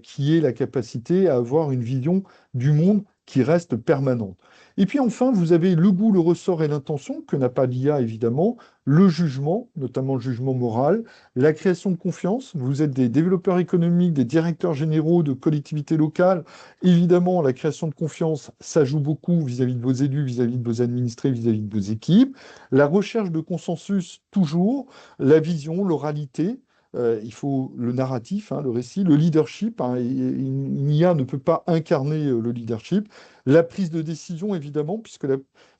qui est la capacité à avoir une vision du monde qui reste permanente. Et puis enfin, vous avez le goût, le ressort et l'intention, que n'a pas l'IA évidemment, le jugement, notamment le jugement moral, la création de confiance. Vous êtes des développeurs économiques, des directeurs généraux de collectivités locales. Évidemment, la création de confiance, ça joue beaucoup vis-à-vis de vos élus, vis-à-vis de vos administrés, vis-à-vis de vos équipes. La recherche de consensus, toujours. La vision, l'oralité. Il faut le narratif, hein, le récit, le leadership, hein. Une IA ne peut pas incarner le leadership. La prise de décision, évidemment, puisque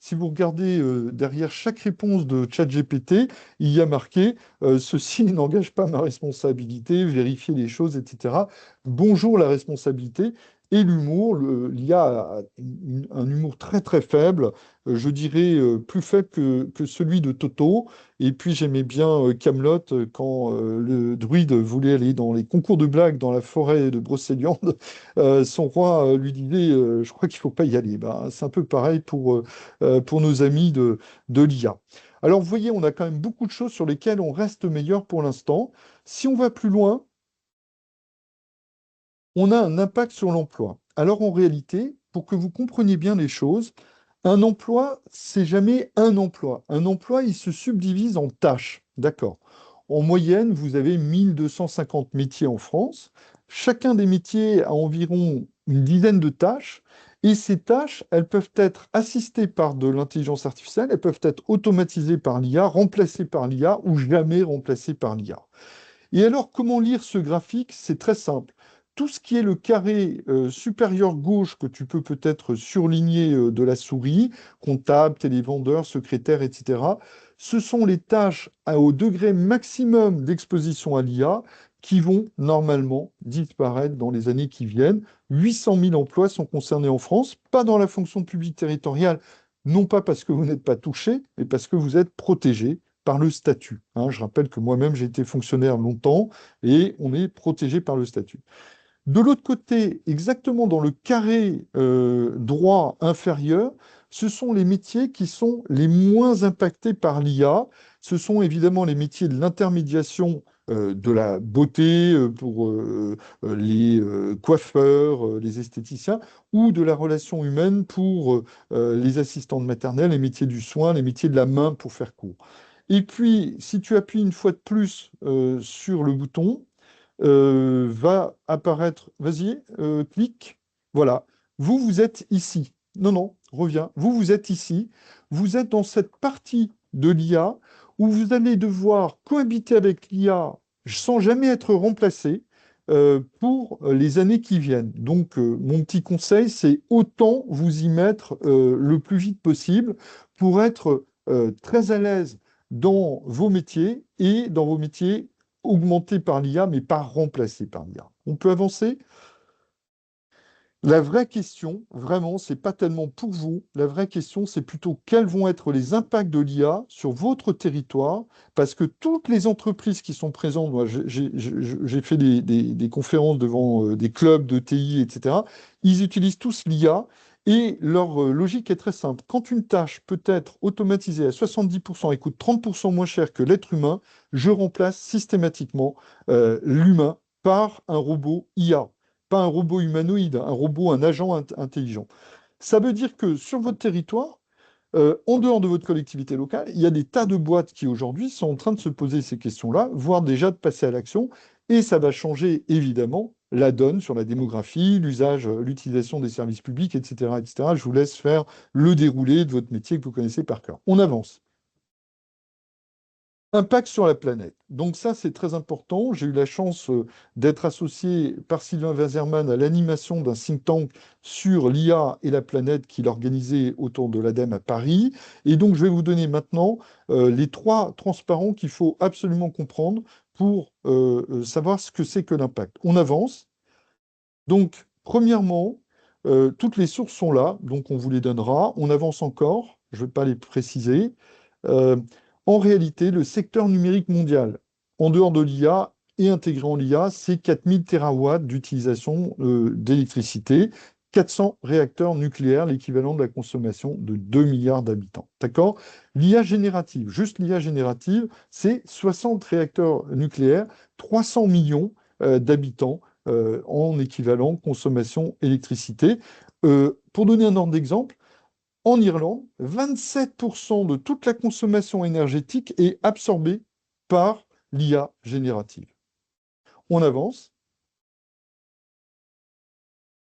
si vous regardez derrière chaque réponse de ChatGPT, il y a marqué ceci n'engage pas ma responsabilité, vérifier les choses, etc. Bonjour la responsabilité. Et l'humour, l'IA a un humour très très faible, je dirais plus faible que celui de Toto. Et puis j'aimais bien Camelot quand le druide voulait aller dans les concours de blagues dans la forêt de Brocéliande. Son roi lui disait je crois qu'il ne faut pas y aller. Ben, c'est un peu pareil pour nos amis de l'IA. Alors vous voyez, on a quand même beaucoup de choses sur lesquelles on reste meilleur pour l'instant. Si on va plus loin, on a un impact sur l'emploi. Alors en réalité, pour que vous compreniez bien les choses, un emploi, c'est jamais un emploi. Un emploi, il se subdivise en tâches. D'accord. En moyenne, vous avez 1250 métiers en France. Chacun des métiers a environ une dizaine de tâches. Et ces tâches, elles peuvent être assistées par de l'intelligence artificielle, elles peuvent être automatisées par l'IA, remplacées par l'IA ou jamais remplacées par l'IA. Et alors, comment lire ce graphique? C'est très simple. Tout ce qui est le carré supérieur gauche que tu peux peut-être surligner de la souris, comptable, télévendeur, secrétaire, etc., ce sont les tâches au degré maximum d'exposition à l'IA qui vont normalement disparaître dans les années qui viennent. 800 000 emplois sont concernés en France, pas dans la fonction publique territoriale, non pas parce que vous n'êtes pas touché, mais parce que vous êtes protégé par le statut, hein. Je rappelle que moi-même, j'ai été fonctionnaire longtemps et on est protégé par le statut. De l'autre côté, exactement dans le carré droit inférieur, ce sont les métiers qui sont les moins impactés par l'IA. Ce sont évidemment les métiers de l'intermédiation, de la beauté pour les coiffeurs, les esthéticiens, ou de la relation humaine pour les assistantes maternelles, les métiers du soin, les métiers de la main pour faire court. Et puis, si tu appuies une fois de plus sur le bouton, va apparaître. Vas-y, clique. Voilà. Vous, vous êtes ici. Non, non, reviens. Vous, vous êtes ici. Vous êtes dans cette partie de l'IA où vous allez devoir cohabiter avec l'IA sans jamais être remplacé pour les années qui viennent. Donc, mon petit conseil, c'est autant vous y mettre le plus vite possible pour être très à l'aise dans vos métiers et dans vos métiers augmentés par l'IA, mais pas remplacés par l'IA. On peut avancer? La vraie question, vraiment, c'est pas tellement pour vous. La vraie question, c'est plutôt quels vont être les impacts de l'IA sur votre territoire, parce que toutes les entreprises qui sont présentes, moi, j'ai fait des conférences devant des clubs de TI, etc. Ils utilisent tous l'IA et leur logique est très simple. Quand une tâche peut être automatisée à 70% et coûte 30% moins cher que l'être humain, je remplace systématiquement l'humain par un robot IA. Pas un robot humanoïde, un robot, un agent intelligent. Ça veut dire que sur votre territoire, en dehors de votre collectivité locale, il y a des tas de boîtes qui aujourd'hui sont en train de se poser ces questions-là, voire déjà de passer à l'action, et ça va changer évidemment la donne sur la démographie, l'usage, l'utilisation des services publics, etc., etc. Je vous laisse faire le déroulé de votre métier que vous connaissez par cœur. On avance. Impact sur la planète. Donc ça, c'est très important. J'ai eu la chance d'être associé par Sylvain Wazerman à l'animation d'un think tank sur l'IA et la planète qu'il organisait autour de l'ADEME à Paris. Et donc, je vais vous donner maintenant les 3 transparents qu'il faut absolument comprendre pour savoir ce que c'est que l'impact. On avance. Donc, premièrement, toutes les sources sont là, donc on vous les donnera. On avance encore, je ne vais pas les préciser. Euh, En réalité, le secteur numérique mondial, en dehors de l'IA et intégrant l'IA, c'est 4000 terawatts d'utilisation d'électricité, 400 réacteurs nucléaires, l'équivalent de la consommation de 2 milliards d'habitants. D'accord? L'IA générative, juste l'IA générative, c'est 60 réacteurs nucléaires, 300 millions d'habitants en équivalent consommation électricité. Pour donner un ordre d'exemple, en Irlande, 27% de toute la consommation énergétique est absorbée par l'IA générative. On avance.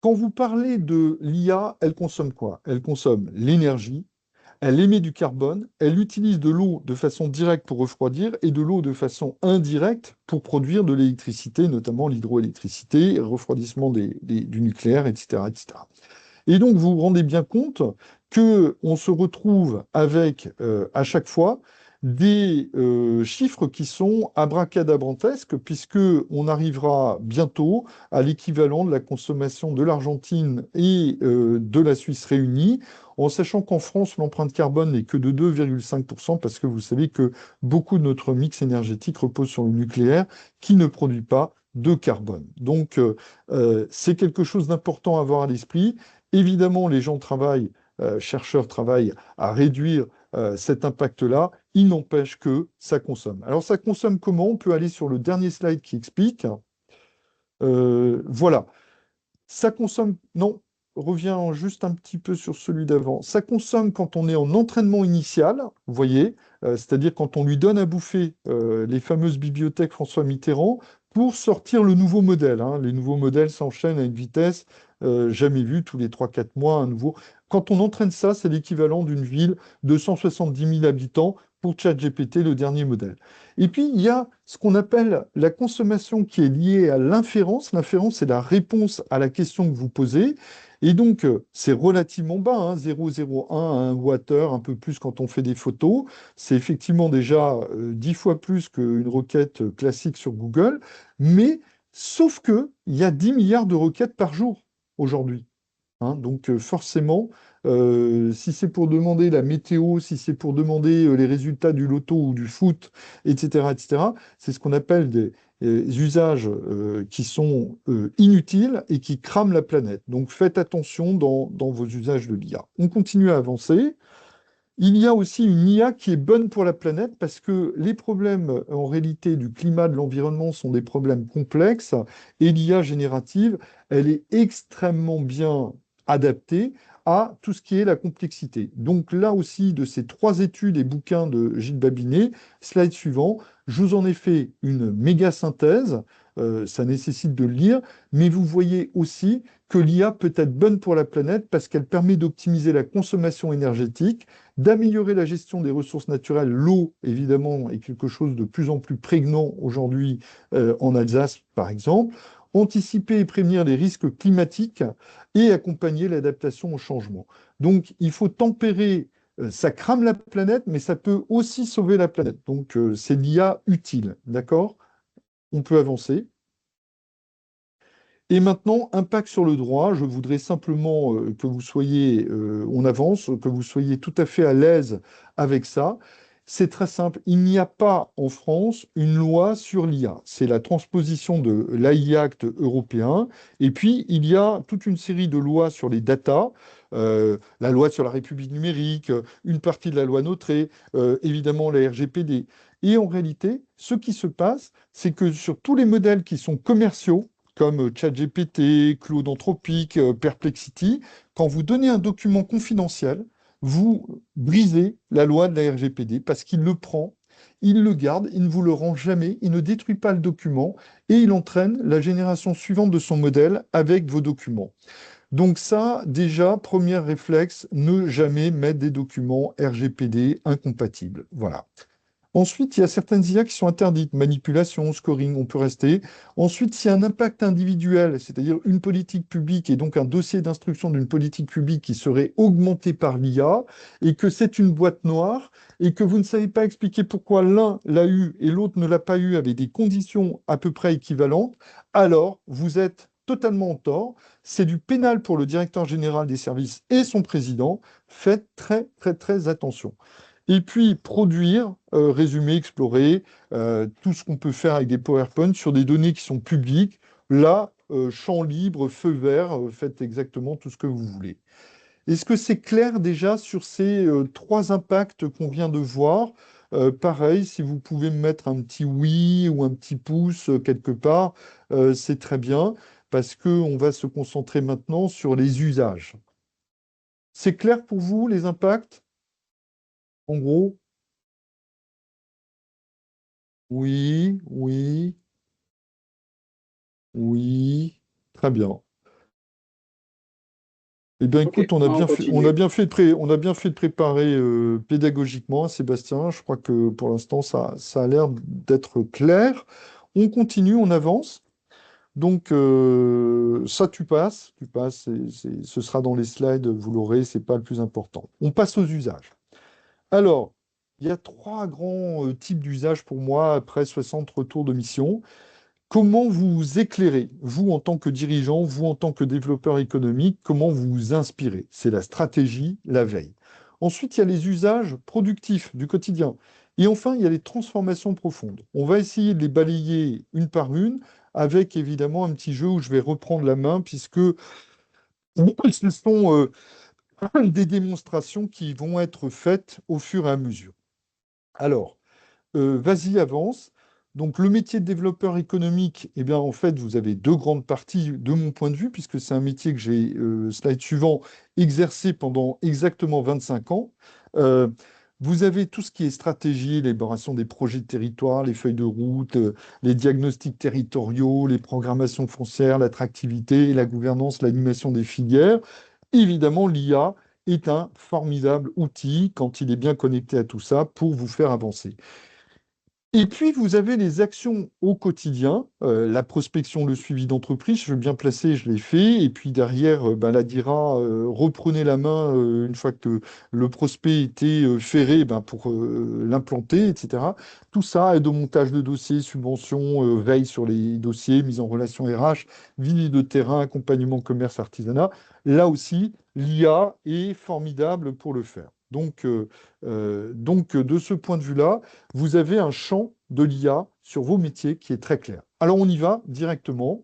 Quand vous parlez de l'IA, elle consomme quoi? Elle consomme l'énergie, elle émet du carbone, elle utilise de l'eau de façon directe pour refroidir et de l'eau de façon indirecte pour produire de l'électricité, notamment l'hydroélectricité, le refroidissement du nucléaire, etc., etc. Et donc, vous vous rendez bien compte qu'on se retrouve avec, à chaque fois, des chiffres qui sont abracadabrantesques, puisqu'on arrivera bientôt à l'équivalent de la consommation de l'Argentine et de la Suisse réunie, en sachant qu'en France, l'empreinte carbone n'est que de 2,5%, parce que vous savez que beaucoup de notre mix énergétique repose sur le nucléaire, qui ne produit pas de carbone. Donc, c'est quelque chose d'important à avoir à l'esprit. Évidemment, les gens travaillent, chercheurs travaillent à réduire cet impact-là. Il n'empêche que ça consomme. Alors, ça consomme comment? On peut aller sur le dernier slide qui explique. Voilà. Ça consomme. Non, reviens juste un petit peu sur celui d'avant. Ça consomme quand on est en entraînement initial, vous voyez, c'est-à-dire quand on lui donne à bouffer les fameuses bibliothèques François Mitterrand pour sortir le nouveau modèle, hein. Les nouveaux modèles s'enchaînent à une vitesse jamais vue, tous les 3-4 mois, un nouveau. Quand on entraîne ça, c'est l'équivalent d'une ville de 170 000 habitants pour ChatGPT, le dernier modèle. Et puis, il y a ce qu'on appelle la consommation qui est liée à l'inférence. L'inférence, c'est la réponse à la question que vous posez. Et donc, c'est relativement bas, hein, 0,01 à 1 Wh, un peu plus quand on fait des photos. C'est effectivement déjà 10 fois plus qu'une requête classique sur Google. Mais, sauf que il y a 10 milliards de requêtes par jour aujourd'hui. Hein. Donc forcément, si c'est pour demander la météo, si c'est pour demander les résultats du loto ou du foot, etc., c'est ce qu'on appelle des usages qui sont inutiles et qui crament la planète. Donc faites attention dans vos usages de l'IA. On continue à avancer. Il y a aussi une IA qui est bonne pour la planète parce que les problèmes en réalité du climat, de l'environnement sont des problèmes complexes et l'IA générative, elle est extrêmement bien adaptée à tout ce qui est la complexité. Donc là aussi, de ces 3 études et bouquins de Gilles Babinet, slide suivant, je vous en ai fait une méga synthèse, ça nécessite de le lire, mais vous voyez aussi que l'IA peut être bonne pour la planète parce qu'elle permet d'optimiser la consommation énergétique, d'améliorer la gestion des ressources naturelles. L'eau, évidemment, est quelque chose de plus en plus prégnant aujourd'hui en Alsace, par exemple. Anticiper et prévenir les risques climatiques et accompagner l'adaptation au changement. Donc, il faut tempérer. Ça crame la planète, mais ça peut aussi sauver la planète. Donc, c'est l'IA utile, d'accord? On peut avancer. Et maintenant, impact sur le droit. Je voudrais simplement que vous soyez, on avance, que vous soyez tout à fait à l'aise avec ça. C'est très simple. Il n'y a pas en France une loi sur l'IA. C'est la transposition de l'AI Act européen. Et puis, il y a toute une série de lois sur les data, la loi sur la République numérique, une partie de la loi Notré, évidemment la RGPD. Et en réalité, ce qui se passe, c'est que sur tous les modèles qui sont commerciaux, comme ChatGPT, Claude Anthropique, Perplexity, quand vous donnez un document confidentiel, vous brisez la loi de la RGPD parce qu'il le prend, il le garde, il ne vous le rend jamais, il ne détruit pas le document et il entraîne la génération suivante de son modèle avec vos documents. Donc ça, déjà, premier réflexe, ne jamais mettre des documents RGPD incompatibles. Voilà. Ensuite, il y a certaines IA qui sont interdites, manipulation, scoring, on peut rester. Ensuite, s'il y a un impact individuel, c'est-à-dire une politique publique et donc un dossier d'instruction d'une politique publique qui serait augmenté par l'IA, et que c'est une boîte noire, et que vous ne savez pas expliquer pourquoi l'un l'a eu et l'autre ne l'a pas eu avec des conditions à peu près équivalentes, alors vous êtes totalement en tort. C'est du pénal pour le directeur général des services et son président. Faites très, très, très attention. Et puis produire, résumer, explorer, tout ce qu'on peut faire avec des PowerPoint sur des données qui sont publiques. Là, champ libre, feu vert, faites exactement tout ce que vous voulez. Est-ce que c'est clair déjà sur ces 3 impacts qu'on vient de voir? Pareil, si vous pouvez me mettre un petit oui ou un petit pouce quelque part, c'est très bien, parce qu'on va se concentrer maintenant sur les usages. C'est clair pour vous, les impacts? En gros? Oui, oui, oui, très bien. Eh bien, Ok, écoute, on a on bien fait, on a continue. bien fait on a bien fait de préparer pédagogiquement, hein, Sébastien. Je crois que pour l'instant, ça a l'air d'être clair. On continue, on avance. Donc, ça, tu passes, ce sera dans les slides, vous l'aurez, c'est pas le plus important. On passe aux usages. Alors, il y a 3 grands types d'usages pour moi après 60 retours de mission. Comment vous éclairez, vous en tant que dirigeant, vous en tant que développeur économique, comment vous vous inspirez? C'est la stratégie, la veille. Ensuite, il y a les usages productifs du quotidien. Et enfin, il y a les transformations profondes. On va essayer de les balayer une par une, avec évidemment un petit jeu où je vais reprendre la main, puisque ce sont des démonstrations qui vont être faites au fur et à mesure. Alors, vas-y, avance. Donc, le métier de développeur économique, eh bien, en fait, vous avez 2 grandes parties de mon point de vue, puisque c'est un métier que j'ai, slide suivant, exercé pendant exactement 25 ans. Euh, Vous avez tout ce qui est stratégie, l'élaboration des projets de territoire, les feuilles de route, les diagnostics territoriaux, les programmations foncières, l'attractivité, la gouvernance, l'animation des filières. Évidemment, l'IA est un formidable outil quand il est bien connecté à tout ça pour vous faire avancer. Et puis, vous avez les actions au quotidien, la prospection, le suivi d'entreprise. Je suis bien placé, je l'ai fait. Et puis derrière, ben, la DIRA reprenait la main une fois que le prospect était ferré ben, pour l'implanter, etc. Tout ça, aide au montage de dossiers, subventions, veille sur les dossiers, mise en relation RH, visite de terrain, accompagnement commerce, artisanat. Là aussi, l'IA est formidable pour le faire. Donc, de ce point de vue-là, vous avez un champ de l'IA sur vos métiers qui est très clair. Alors on y va directement.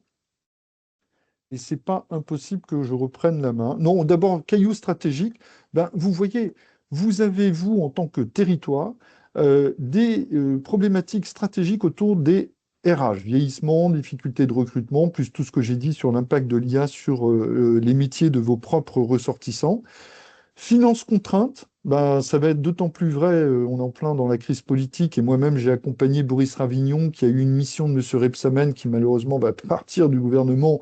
Et c'est pas impossible que je reprenne la main. Non, d'abord, caillou stratégique. Ben, vous voyez, vous avez, vous, en tant que territoire, des problématiques stratégiques autour des RH, vieillissement, difficulté de recrutement, plus tout ce que j'ai dit sur l'impact de l'IA sur les métiers de vos propres ressortissants. Finance contrainte, ben, ça va être d'autant plus vrai, on est en plein dans la crise politique, et moi-même j'ai accompagné Boris Ravignon, qui a eu une mission de M. Rebsamen, qui malheureusement va partir du gouvernement,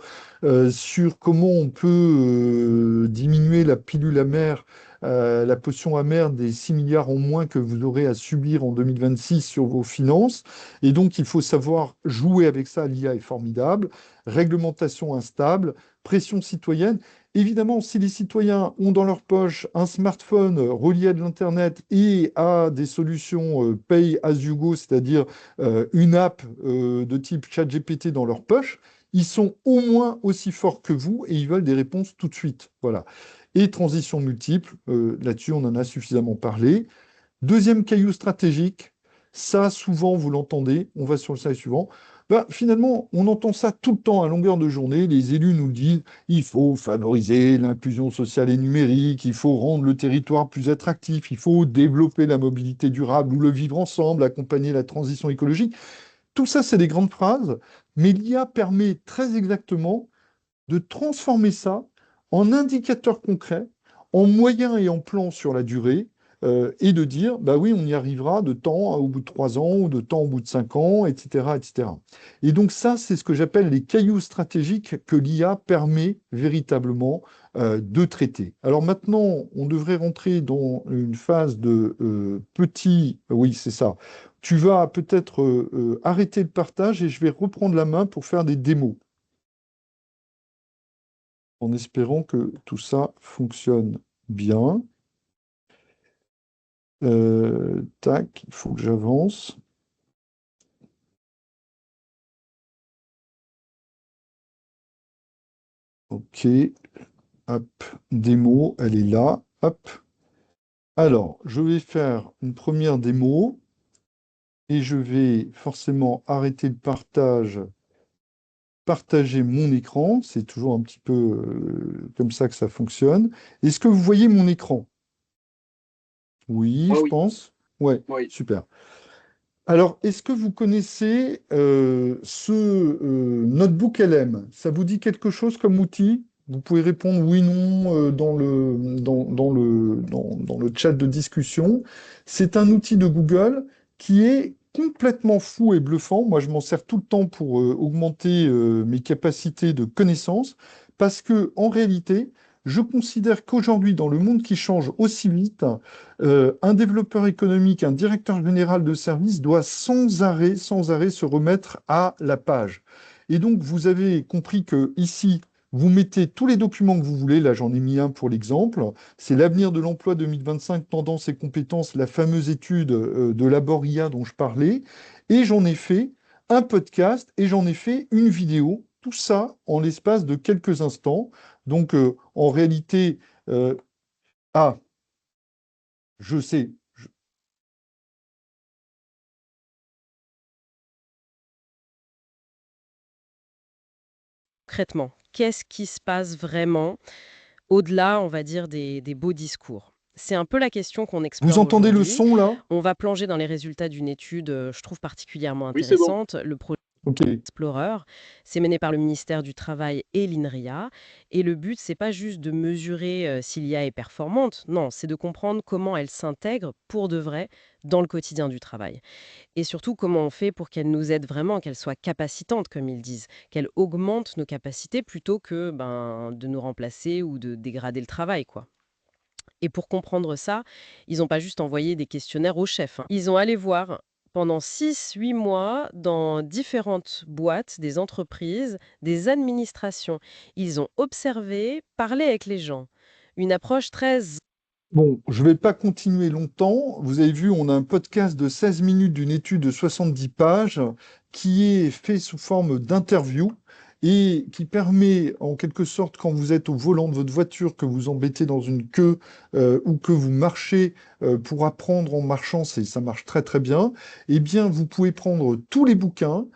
sur comment on peut diminuer la pilule amère, la potion amère des 6 milliards en moins que vous aurez à subir en 2026 sur vos finances. Et donc il faut savoir jouer avec ça, l'IA est formidable, réglementation instable, pression citoyenne. Évidemment, si les citoyens ont dans leur poche un smartphone relié à de l'Internet et à des solutions pay as you go, c'est-à-dire une app de type ChatGPT dans leur poche, ils sont au moins aussi forts que vous et ils veulent des réponses tout de suite. Voilà. Et transition multiple, là-dessus on en a suffisamment parlé. Deuxième caillou stratégique, ça souvent vous l'entendez, on va sur le slide suivant. Bah, finalement, on entend ça tout le temps à longueur de journée. Les élus nous disent il faut favoriser l'inclusion sociale et numérique, il faut rendre le territoire plus attractif, il faut développer la mobilité durable ou le vivre ensemble, accompagner la transition écologique. Tout ça, c'est des grandes phrases, mais l'IA permet très exactement de transformer ça en indicateurs concrets, en moyens et en plans sur la durée, et de dire, bah oui, on y arrivera de temps au bout de 3 ans, ou de temps au bout de 5 ans, etc., etc. Et donc ça, c'est ce que j'appelle les cailloux stratégiques que l'IA permet véritablement de traiter. Alors maintenant, on devrait rentrer dans une phase de petit... Oui, c'est ça. Tu vas peut-être arrêter le partage et je vais reprendre la main pour faire des démos en espérant que tout ça fonctionne bien. Tac, il faut que j'avance. Ok, hop, démo, elle est là, hop. Alors, je vais faire une première démo et je vais forcément arrêter le partage, partager mon écran. C'est toujours un petit peu comme ça que ça fonctionne. Est-ce que vous voyez mon écran? Oui, Ah je oui, pense. Ouais, oui. super. Alors, est-ce que vous connaissez ce Notebook LM? Ça vous dit quelque chose comme outil? Vous pouvez répondre oui, non dans le chat de discussion. C'est un outil de Google qui est complètement fou et bluffant. Moi, je m'en sers tout le temps pour augmenter mes capacités de connaissance parce que, en réalité, je considère qu'aujourd'hui, dans le monde qui change aussi vite, un développeur économique, un directeur général de service doit sans arrêt se remettre à la page. Et donc, vous avez compris que ici, vous mettez tous les documents que vous voulez. Là, j'en ai mis un pour l'exemple. C'est l'avenir de l'emploi 2025, tendances et compétences, la fameuse étude de Laboria dont je parlais. Et j'en ai fait un podcast et j'en ai fait une vidéo. Tout ça en l'espace de quelques instants. Donc, en réalité, euh, ah, je sais. Concrètement, qu'est-ce qui se passe vraiment au-delà, on va dire, des beaux discours? C'est un peu la question qu'on Vous explore entendez le aujourd'hui. son là? On va plonger dans les résultats d'une étude, je trouve particulièrement Oui, c'est bon. intéressante, le projet Ok. Explorer. C'est mené par le ministère du Travail et l'INRIA. Et le but, c'est pas juste de mesurer si l'IA est performante, non, c'est de comprendre comment elle s'intègre pour de vrai dans le quotidien du travail. Et surtout, comment on fait pour qu'elle nous aide vraiment, qu'elle soit capacitante, comme ils disent, qu'elle augmente nos capacités plutôt que de nous remplacer ou de dégrader le travail, quoi. Et pour comprendre ça, ils n'ont pas juste envoyé des questionnaires aux chefs, hein. Ils ont allé voir pendant 6, 8 mois dans différentes boîtes, des entreprises, des administrations. Ils ont observé, parlé avec les gens. Une approche très... Bon, je ne vais pas continuer longtemps. Vous avez vu, on a un podcast de 16 minutes d'une étude de 70 pages qui est fait sous forme d'interview et qui permet, en quelque sorte, quand vous êtes au volant de votre voiture, que vous embêtez dans une queue ou que vous marchez pour apprendre en marchant, ça marche très très bien, eh bien, vous pouvez prendre tous les bouquins,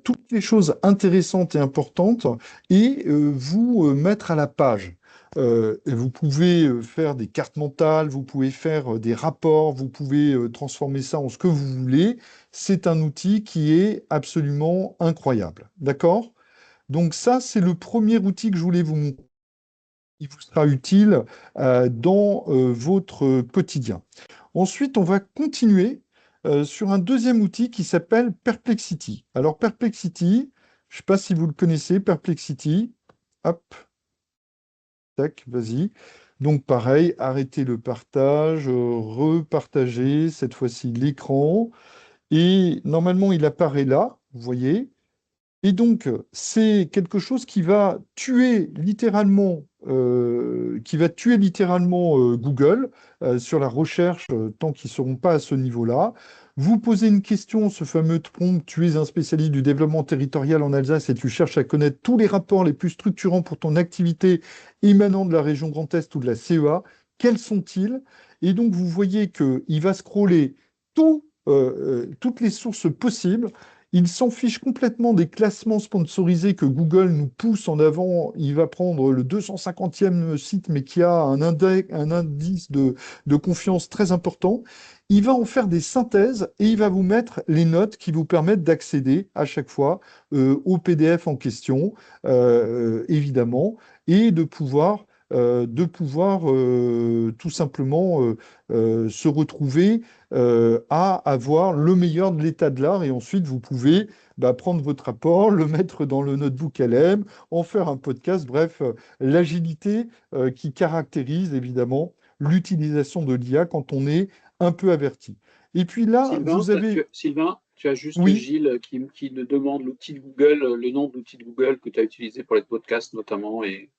toutes les choses intéressantes et importantes et vous mettre à la page. Et vous pouvez faire des cartes mentales, vous pouvez faire des rapports, vous pouvez transformer ça en ce que vous voulez. C'est un outil qui est absolument incroyable. D'accord? Donc ça, c'est le premier outil que je voulais vous montrer. Il vous sera utile dans votre quotidien. Ensuite, on va continuer sur un deuxième outil qui s'appelle Perplexity. Alors Perplexity, je ne sais pas si vous le connaissez, Perplexity. Hop, tac, vas-y. Donc pareil, arrêtez le partage, repartager cette fois-ci l'écran. Et normalement, il apparaît là, vous voyez. Et donc, c'est quelque chose qui va tuer littéralement Google sur la recherche tant qu'ils ne seront pas à ce niveau-là. Vous posez une question, ce fameux prompt, tu es un spécialiste du développement territorial en Alsace et tu cherches à connaître tous les rapports les plus structurants pour ton activité émanant de la région Grand Est ou de la CEA. Quels sont-ils? Et donc, vous voyez qu'il va scroller toutes les sources possibles. Il s'en fiche complètement des classements sponsorisés que Google nous pousse en avant. Il va prendre le 250e site, mais qui a un indice de confiance très important. Il va en faire des synthèses et il va vous mettre les notes qui vous permettent d'accéder à chaque fois au PDF en question, évidemment, et de pouvoir tout simplement se retrouver à avoir le meilleur de l'état de l'art. Et ensuite, vous pouvez prendre votre rapport, le mettre dans le notebook LM, en faire un podcast. Bref, l'agilité qui caractérise évidemment l'utilisation de l'IA quand on est un peu averti. Et puis là, vous avez... Sylvain, tu as juste Oui, Gilles qui te demande l'outil de Google, le nom de l'outil de Google que tu as utilisé pour les podcasts notamment. Et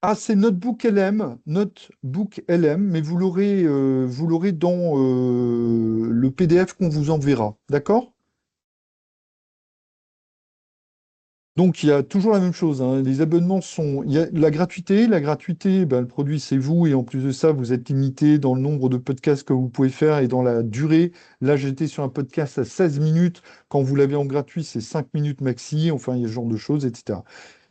ah, c'est Notebook LM, mais vous l'aurez dans le PDF qu'on vous enverra. D'accord? Donc, il y a toujours la même chose, hein. Les abonnements sont. Il y a la gratuité. La gratuité, ben, le produit, c'est vous. Et en plus de ça, vous êtes limité dans le nombre de podcasts que vous pouvez faire et dans la durée. Là, j'étais sur un podcast à 16 minutes. Quand vous l'avez en gratuit, c'est 5 minutes maxi. Enfin, il y a ce genre de choses, etc.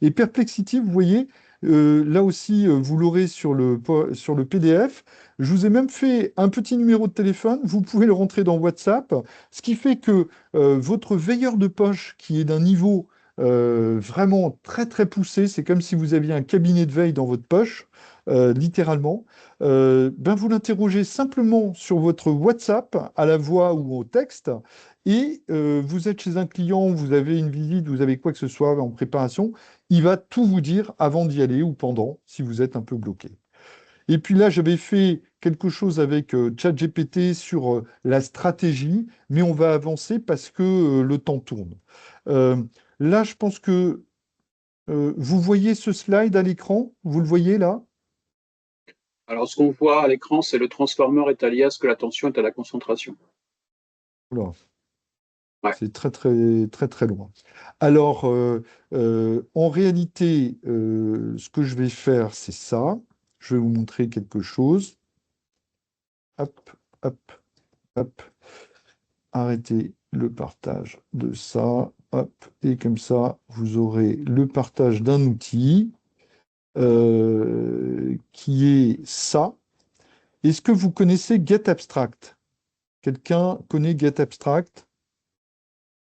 Et Perplexity, vous voyez, là aussi, vous l'aurez sur le PDF. Je vous ai même fait un petit numéro de téléphone. Vous pouvez le rentrer dans WhatsApp. Ce qui fait que votre veilleur de poche, qui est d'un niveau vraiment très très poussé. C'est comme si vous aviez un cabinet de veille dans votre poche, littéralement. Ben vous l'interrogez simplement sur votre WhatsApp à la voix ou au texte. Et vous êtes chez un client, vous avez une visite, vous avez quoi que ce soit en préparation, il va tout vous dire avant d'y aller ou pendant, si vous êtes un peu bloqué. Et puis là, j'avais fait quelque chose avec ChatGPT sur la stratégie, mais on va avancer parce que le temps tourne. Euh, Là, je pense que vous voyez ce slide à l'écran, vous le voyez là? alors, ce qu'on voit à l'écran, c'est le transformer est alias que l'attention est à la concentration. Oula, Ouais. c'est très très très très loin. Alors, en réalité, ce que je vais faire, c'est ça. Je vais vous montrer quelque chose. Hop, hop, hop. Arrêtez le partage de ça. Hop, et comme ça, vous aurez le partage d'un outil qui est ça. Est-ce que vous connaissez GetAbstract? Quelqu'un connaît GetAbstract?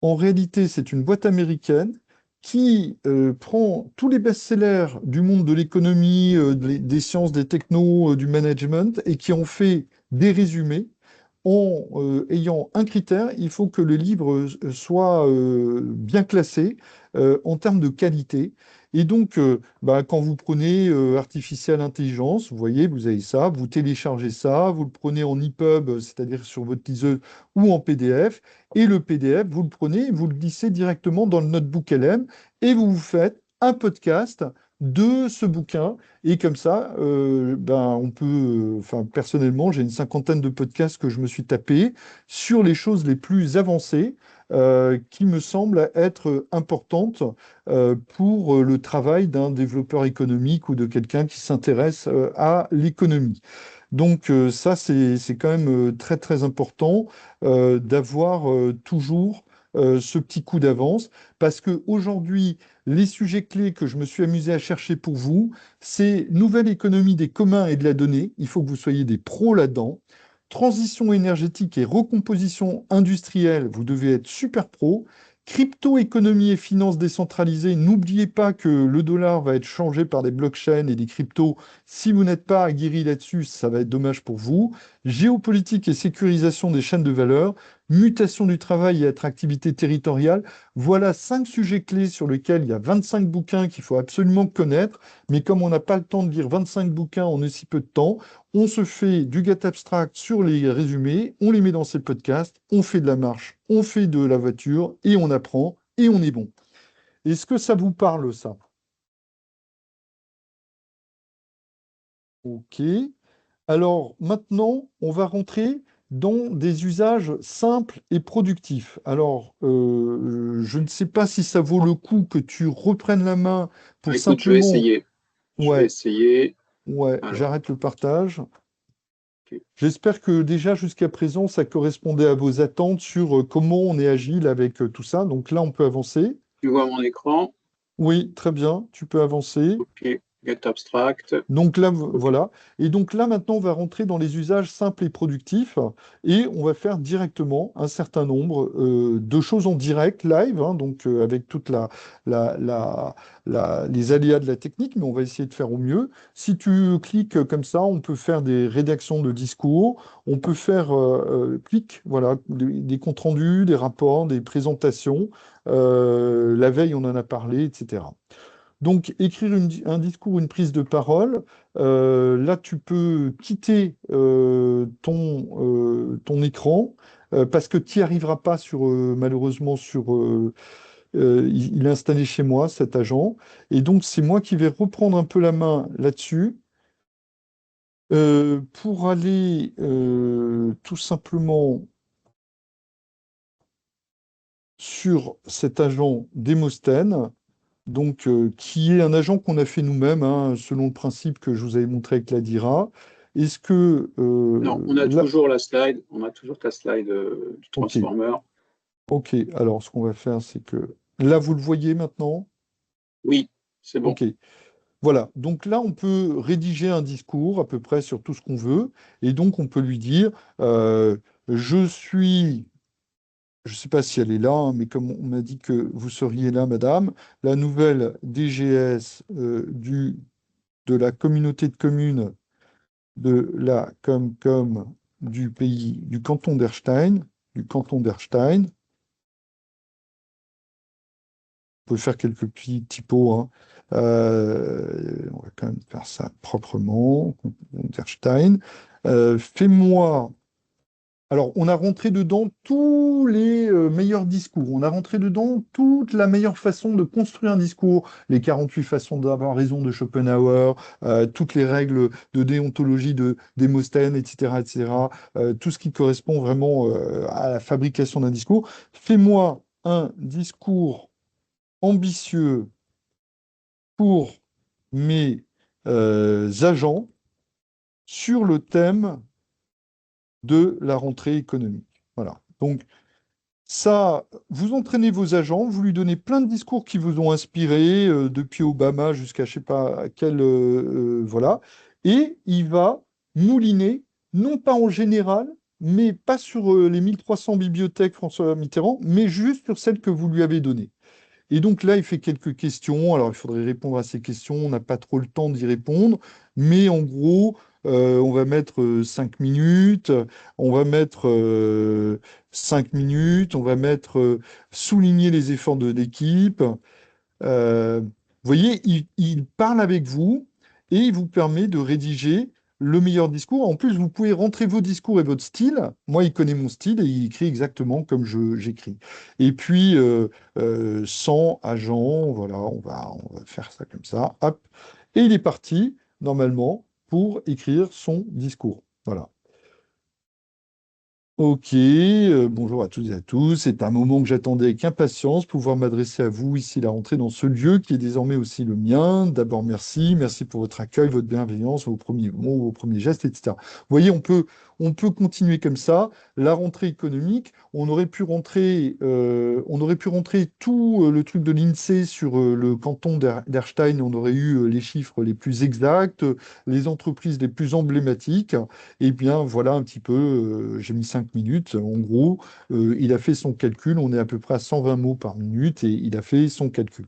En réalité, c'est une boîte américaine qui prend tous les best-sellers du monde de l'économie, des sciences, des technos, du management, et qui en fait des résumés en ayant un critère, il faut que le livre soit bien classé en termes de qualité. Et donc, quand vous prenez Artificial Intelligence, vous voyez, vous avez ça, vous téléchargez ça, vous le prenez en EPUB, c'est-à-dire sur votre liseuse, ou en PDF, et le PDF, vous le prenez, vous le glissez directement dans le notebook LM, et vous vous faites un podcast de ce bouquin. Et comme ça, on peut. Enfin, personnellement, j'ai une cinquantaine de podcasts que je me suis tapé sur les choses les plus avancées qui me semblent être importantes pour le travail d'un développeur économique ou de quelqu'un qui s'intéresse à l'économie. Donc ça, c'est quand même très très important d'avoir toujours ce petit coup d'avance, parce qu'aujourd'hui, les sujets clés que je me suis amusé à chercher pour vous, c'est nouvelle économie des communs et de la donnée. Il faut que vous soyez des pros là-dedans. Transition énergétique et recomposition industrielle, vous devez être super pro. Crypto-économie et finances décentralisées, n'oubliez pas que le dollar va être changé par des blockchains et des cryptos. Si vous n'êtes pas aguerri là-dessus, ça va être dommage pour vous. Géopolitique et sécurisation des chaînes de valeur, mutation du travail et attractivité territoriale. Voilà 5 sujets clés sur lesquels il y a 25 bouquins qu'il faut absolument connaître. Mais comme on n'a pas le temps de lire 25 bouquins en aussi peu de temps, on se fait du get abstract sur les résumés, on les met dans ces podcasts, on fait de la marche, on fait de la voiture et on apprend et on est bon. Est-ce que ça vous parle, ça? Ok. Alors maintenant, on va rentrer dans des usages simples et productifs. Alors, je ne sais pas si ça vaut le coup que tu reprennes la main pour Écoute, je vais simplement... essayer. Je vais Ouais, essayer. ouais, Alors, j'arrête le partage. ok. J'espère que déjà jusqu'à présent, ça correspondait à vos attentes sur comment on est agile avec tout ça. Donc là, on peut avancer. Tu vois mon écran. Oui, très bien, tu peux avancer. Ok. Get abstract. Donc là, Ok. voilà. Et donc là, maintenant, on va rentrer dans les usages simples et productifs et on va faire directement un certain nombre de choses en direct, live, hein, donc avec toute la, la- les aléas de la technique, mais on va essayer de faire au mieux. Si tu cliques comme ça, on peut faire des rédactions de discours, on peut faire clic, voilà, des comptes rendus, des rapports, des présentations. La veille, on en a parlé, etc. Donc, écrire un discours, une prise de parole, là, tu peux quitter ton écran parce que tu n'y arriveras pas malheureusement il est installé chez moi, cet agent. Et donc, c'est moi qui vais reprendre un peu la main là-dessus pour aller tout simplement sur cet agent Démosthène. Donc, qui est un agent qu'on a fait nous-mêmes, hein, selon le principe que je vous avais montré avec la DIRA. Est-ce que Non, on a là, toujours la slide. On a toujours ta slide du ok, transformer. ok. Alors, ce qu'on va faire, c'est que là, vous le voyez maintenant. Oui, c'est bon. Ok. Voilà. Donc là, on peut rédiger un discours à peu près sur tout ce qu'on veut, et donc on peut lui dire, je suis, je ne sais pas si elle est là, hein, mais comme on m'a dit que vous seriez là, madame, la nouvelle DGS de la communauté de communes de la Comcom du pays, du canton d'Erstein. On peut faire quelques petits typos, hein. On va quand même faire ça proprement. Canton d'Erstein. Fais-moi. Alors, on a rentré dedans tous les meilleurs discours. On a rentré dedans toute la meilleure façon de construire un discours, les 48 façons d'avoir raison de Schopenhauer, toutes les règles de déontologie de Démosthène, etc., etc., tout ce qui correspond vraiment à la fabrication d'un discours. Fais-moi un discours ambitieux pour mes agents sur le thème de la rentrée économique. Voilà. Donc, ça, vous entraînez vos agents, vous lui donnez plein de discours qui vous ont inspiré, depuis Obama jusqu'à je sais pas quel, voilà, et il va mouliner, non pas en général, mais pas sur les 1300 bibliothèques François Mitterrand, mais juste sur celles que vous lui avez données. Et donc là, il fait quelques questions. Alors, il faudrait répondre à ces questions. On n'a pas trop le temps d'y répondre. Mais en gros, on va mettre 5 minutes. On va mettre 5 minutes. On va mettre souligner les efforts de l'équipe. Vous voyez, il parle avec vous et il vous permet de rédiger le meilleur discours. En plus, vous pouvez rentrer vos discours et votre style. Moi, il connaît mon style et il écrit exactement comme j'écris. Et puis, sans agent, voilà, on va faire ça comme ça. Hop. Et il est parti, normalement, pour écrire son discours. Voilà. Ok, bonjour à toutes et à tous. C'est un moment que j'attendais avec impatience, pouvoir m'adresser à vous ici, la rentrée dans ce lieu qui est désormais aussi le mien. D'abord, merci pour votre accueil, votre bienveillance, vos premiers mots, vos premiers gestes, etc. Vous voyez, on peut continuer comme ça. La rentrée économique, on aurait pu rentrer tout le truc de l'INSEE sur le canton d'Erstein, on aurait eu les chiffres les plus exacts, les entreprises les plus emblématiques. Eh bien, voilà un petit peu, j'ai mis 5 minutes, en gros, il a fait son calcul, on est à peu près à 120 mots par minute et il a fait son calcul.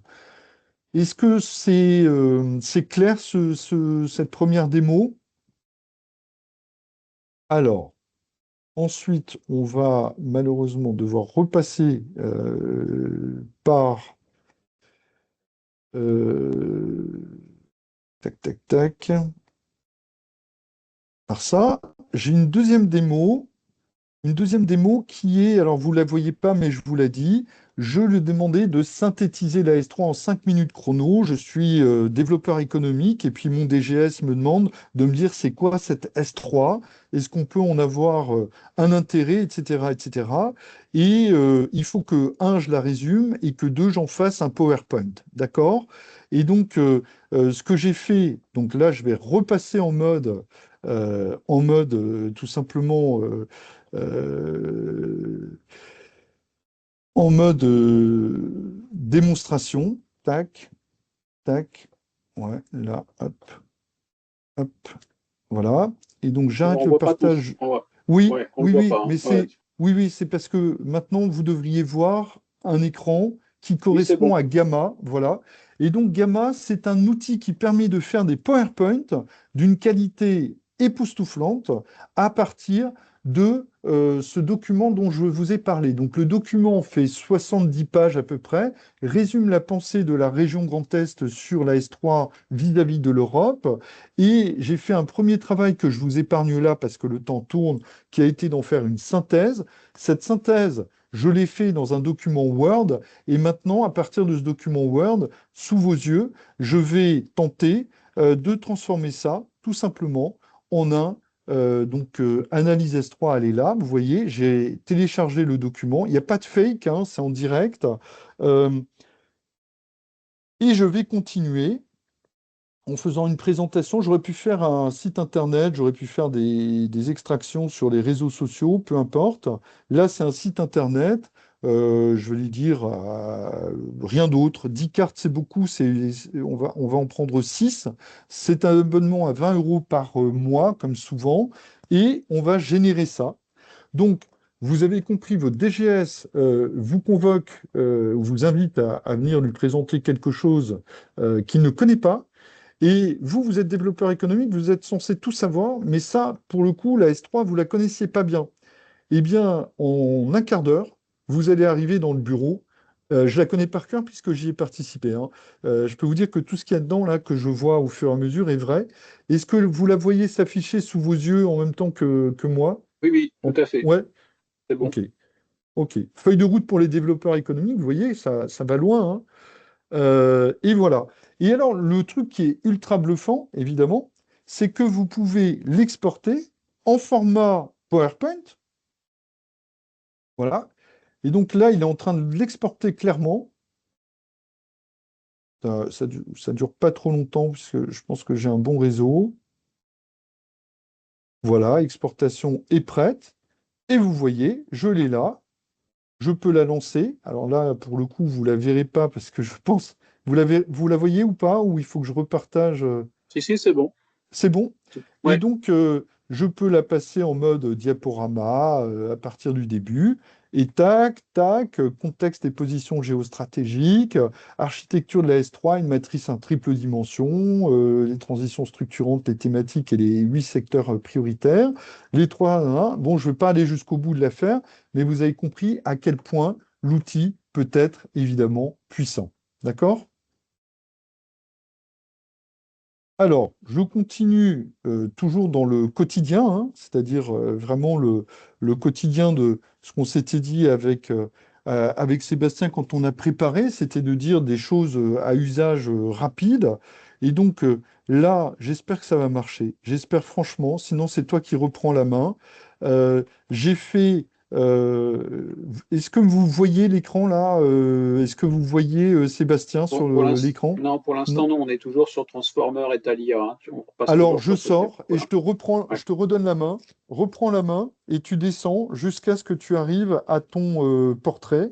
Est-ce que c'est clair cette première démo? Alors, ensuite, on va malheureusement devoir repasser par euh, tac, tac, tac, par ça. J'ai une deuxième démo qui est, alors vous ne la voyez pas, mais je vous l'ai dit, je lui ai demandé de synthétiser la S3 en 5 minutes chrono. Je suis développeur économique et puis mon DGS me demande de me dire c'est quoi cette S3, est-ce qu'on peut en avoir un intérêt, etc., etc. Et il faut que, un, je la résume et que, deux, j'en fasse un PowerPoint. D'accord? Et donc, ce que j'ai fait, donc là, je vais repasser en mode tout simplement euh, en mode démonstration. Tac, tac. Ouais, là, hop, hop. Voilà. Et donc On j'arrête ne le voit pas tous. partage. Oui, Ouais, on ne oui, le voit oui, pas, hein. mais Ouais. oui, c'est parce que maintenant vous devriez voir un écran qui Oui, c'est correspond bon. à Gamma, voilà. Et donc Gamma, c'est un outil qui permet de faire des PowerPoint d'une qualité époustouflante à partir de ce document dont je vous ai parlé. Donc le document fait 70 pages à peu près, résume la pensée de la région Grand Est sur la S3 vis-à-vis de l'Europe. Et j'ai fait un premier travail que je vous épargne là parce que le temps tourne, qui a été d'en faire une synthèse. Cette synthèse, je l'ai fait dans un document Word. Et maintenant, à partir de ce document Word, sous vos yeux, je vais tenter de transformer ça tout simplement en un analyse S3, elle est là. Vous voyez, j'ai téléchargé le document. Il n'y a pas de fake, hein, c'est en direct. Euh, et je vais continuer en faisant une présentation. J'aurais pu faire un site internet, j'aurais pu faire des extractions sur les réseaux sociaux, peu importe. Là, c'est un site internet. Je vais lui dire rien d'autre. 10 cartes, c'est beaucoup. On va en prendre 6. C'est un abonnement à 20 euros par mois, comme souvent. Et on va générer ça. Donc, vous avez compris, votre DGS vous convoque, vous invite à venir lui présenter quelque chose qu'il ne connaît pas. Et vous, vous êtes développeur économique, vous êtes censé tout savoir, mais ça, pour le coup, la S3, vous la connaissiez pas bien. Eh bien, en un quart d'heure, vous allez arriver dans le bureau. Je la connais par cœur puisque j'y ai participé, hein. Je peux vous dire que tout ce qu'il y a dedans, là, que je vois au fur et à mesure, est vrai. Est-ce que vous la voyez s'afficher sous vos yeux en même temps que moi? Oui, oui, tout à fait. Ouais, C'est bon. ok. Ok. Feuille de route pour les développeurs économiques, vous voyez, ça va loin, hein. Et voilà. Et alors, le truc qui est ultra bluffant, évidemment, c'est que vous pouvez l'exporter en format PowerPoint. Voilà. Et donc là, il est en train de l'exporter clairement. Ça dure pas trop longtemps, puisque je pense que j'ai un bon réseau. Voilà, exportation est prête. Et vous voyez, je l'ai là. Je peux la lancer. Alors là, pour le coup, vous la verrez pas, parce que je pense... vous la voyez ou pas? Ou il faut que je repartage Si, si, c'est bon. C'est bon. Et Ouais. donc, je peux la passer en mode diaporama à partir du début. Et tac, tac, contexte et position géostratégique, architecture de la S3, une matrice à triple dimension, les transitions structurantes, les thématiques et les 8 secteurs prioritaires. Les trois, hein. Bon, je ne vais pas aller jusqu'au bout de l'affaire, mais vous avez compris à quel point l'outil peut être évidemment puissant. D'accord? Alors, je continue toujours dans le quotidien, hein, c'est-à-dire vraiment le quotidien de ce qu'on s'était dit avec Sébastien quand on a préparé, c'était de dire des choses à usage rapide. Et donc là, j'espère que ça va marcher. J'espère franchement, sinon c'est toi qui reprends la main. J'ai fait Est-ce que vous voyez l'écran là? Est-ce que vous voyez Sébastien sur l'écran? Non, pour l'instant, Non. non, on est toujours sur Transformer et Thalia, hein. On repasse Alors toujours je sur ce thème. sors et Voilà. je Ouais. te redonne la main. Reprends la main et tu descends jusqu'à ce que tu arrives à ton portrait.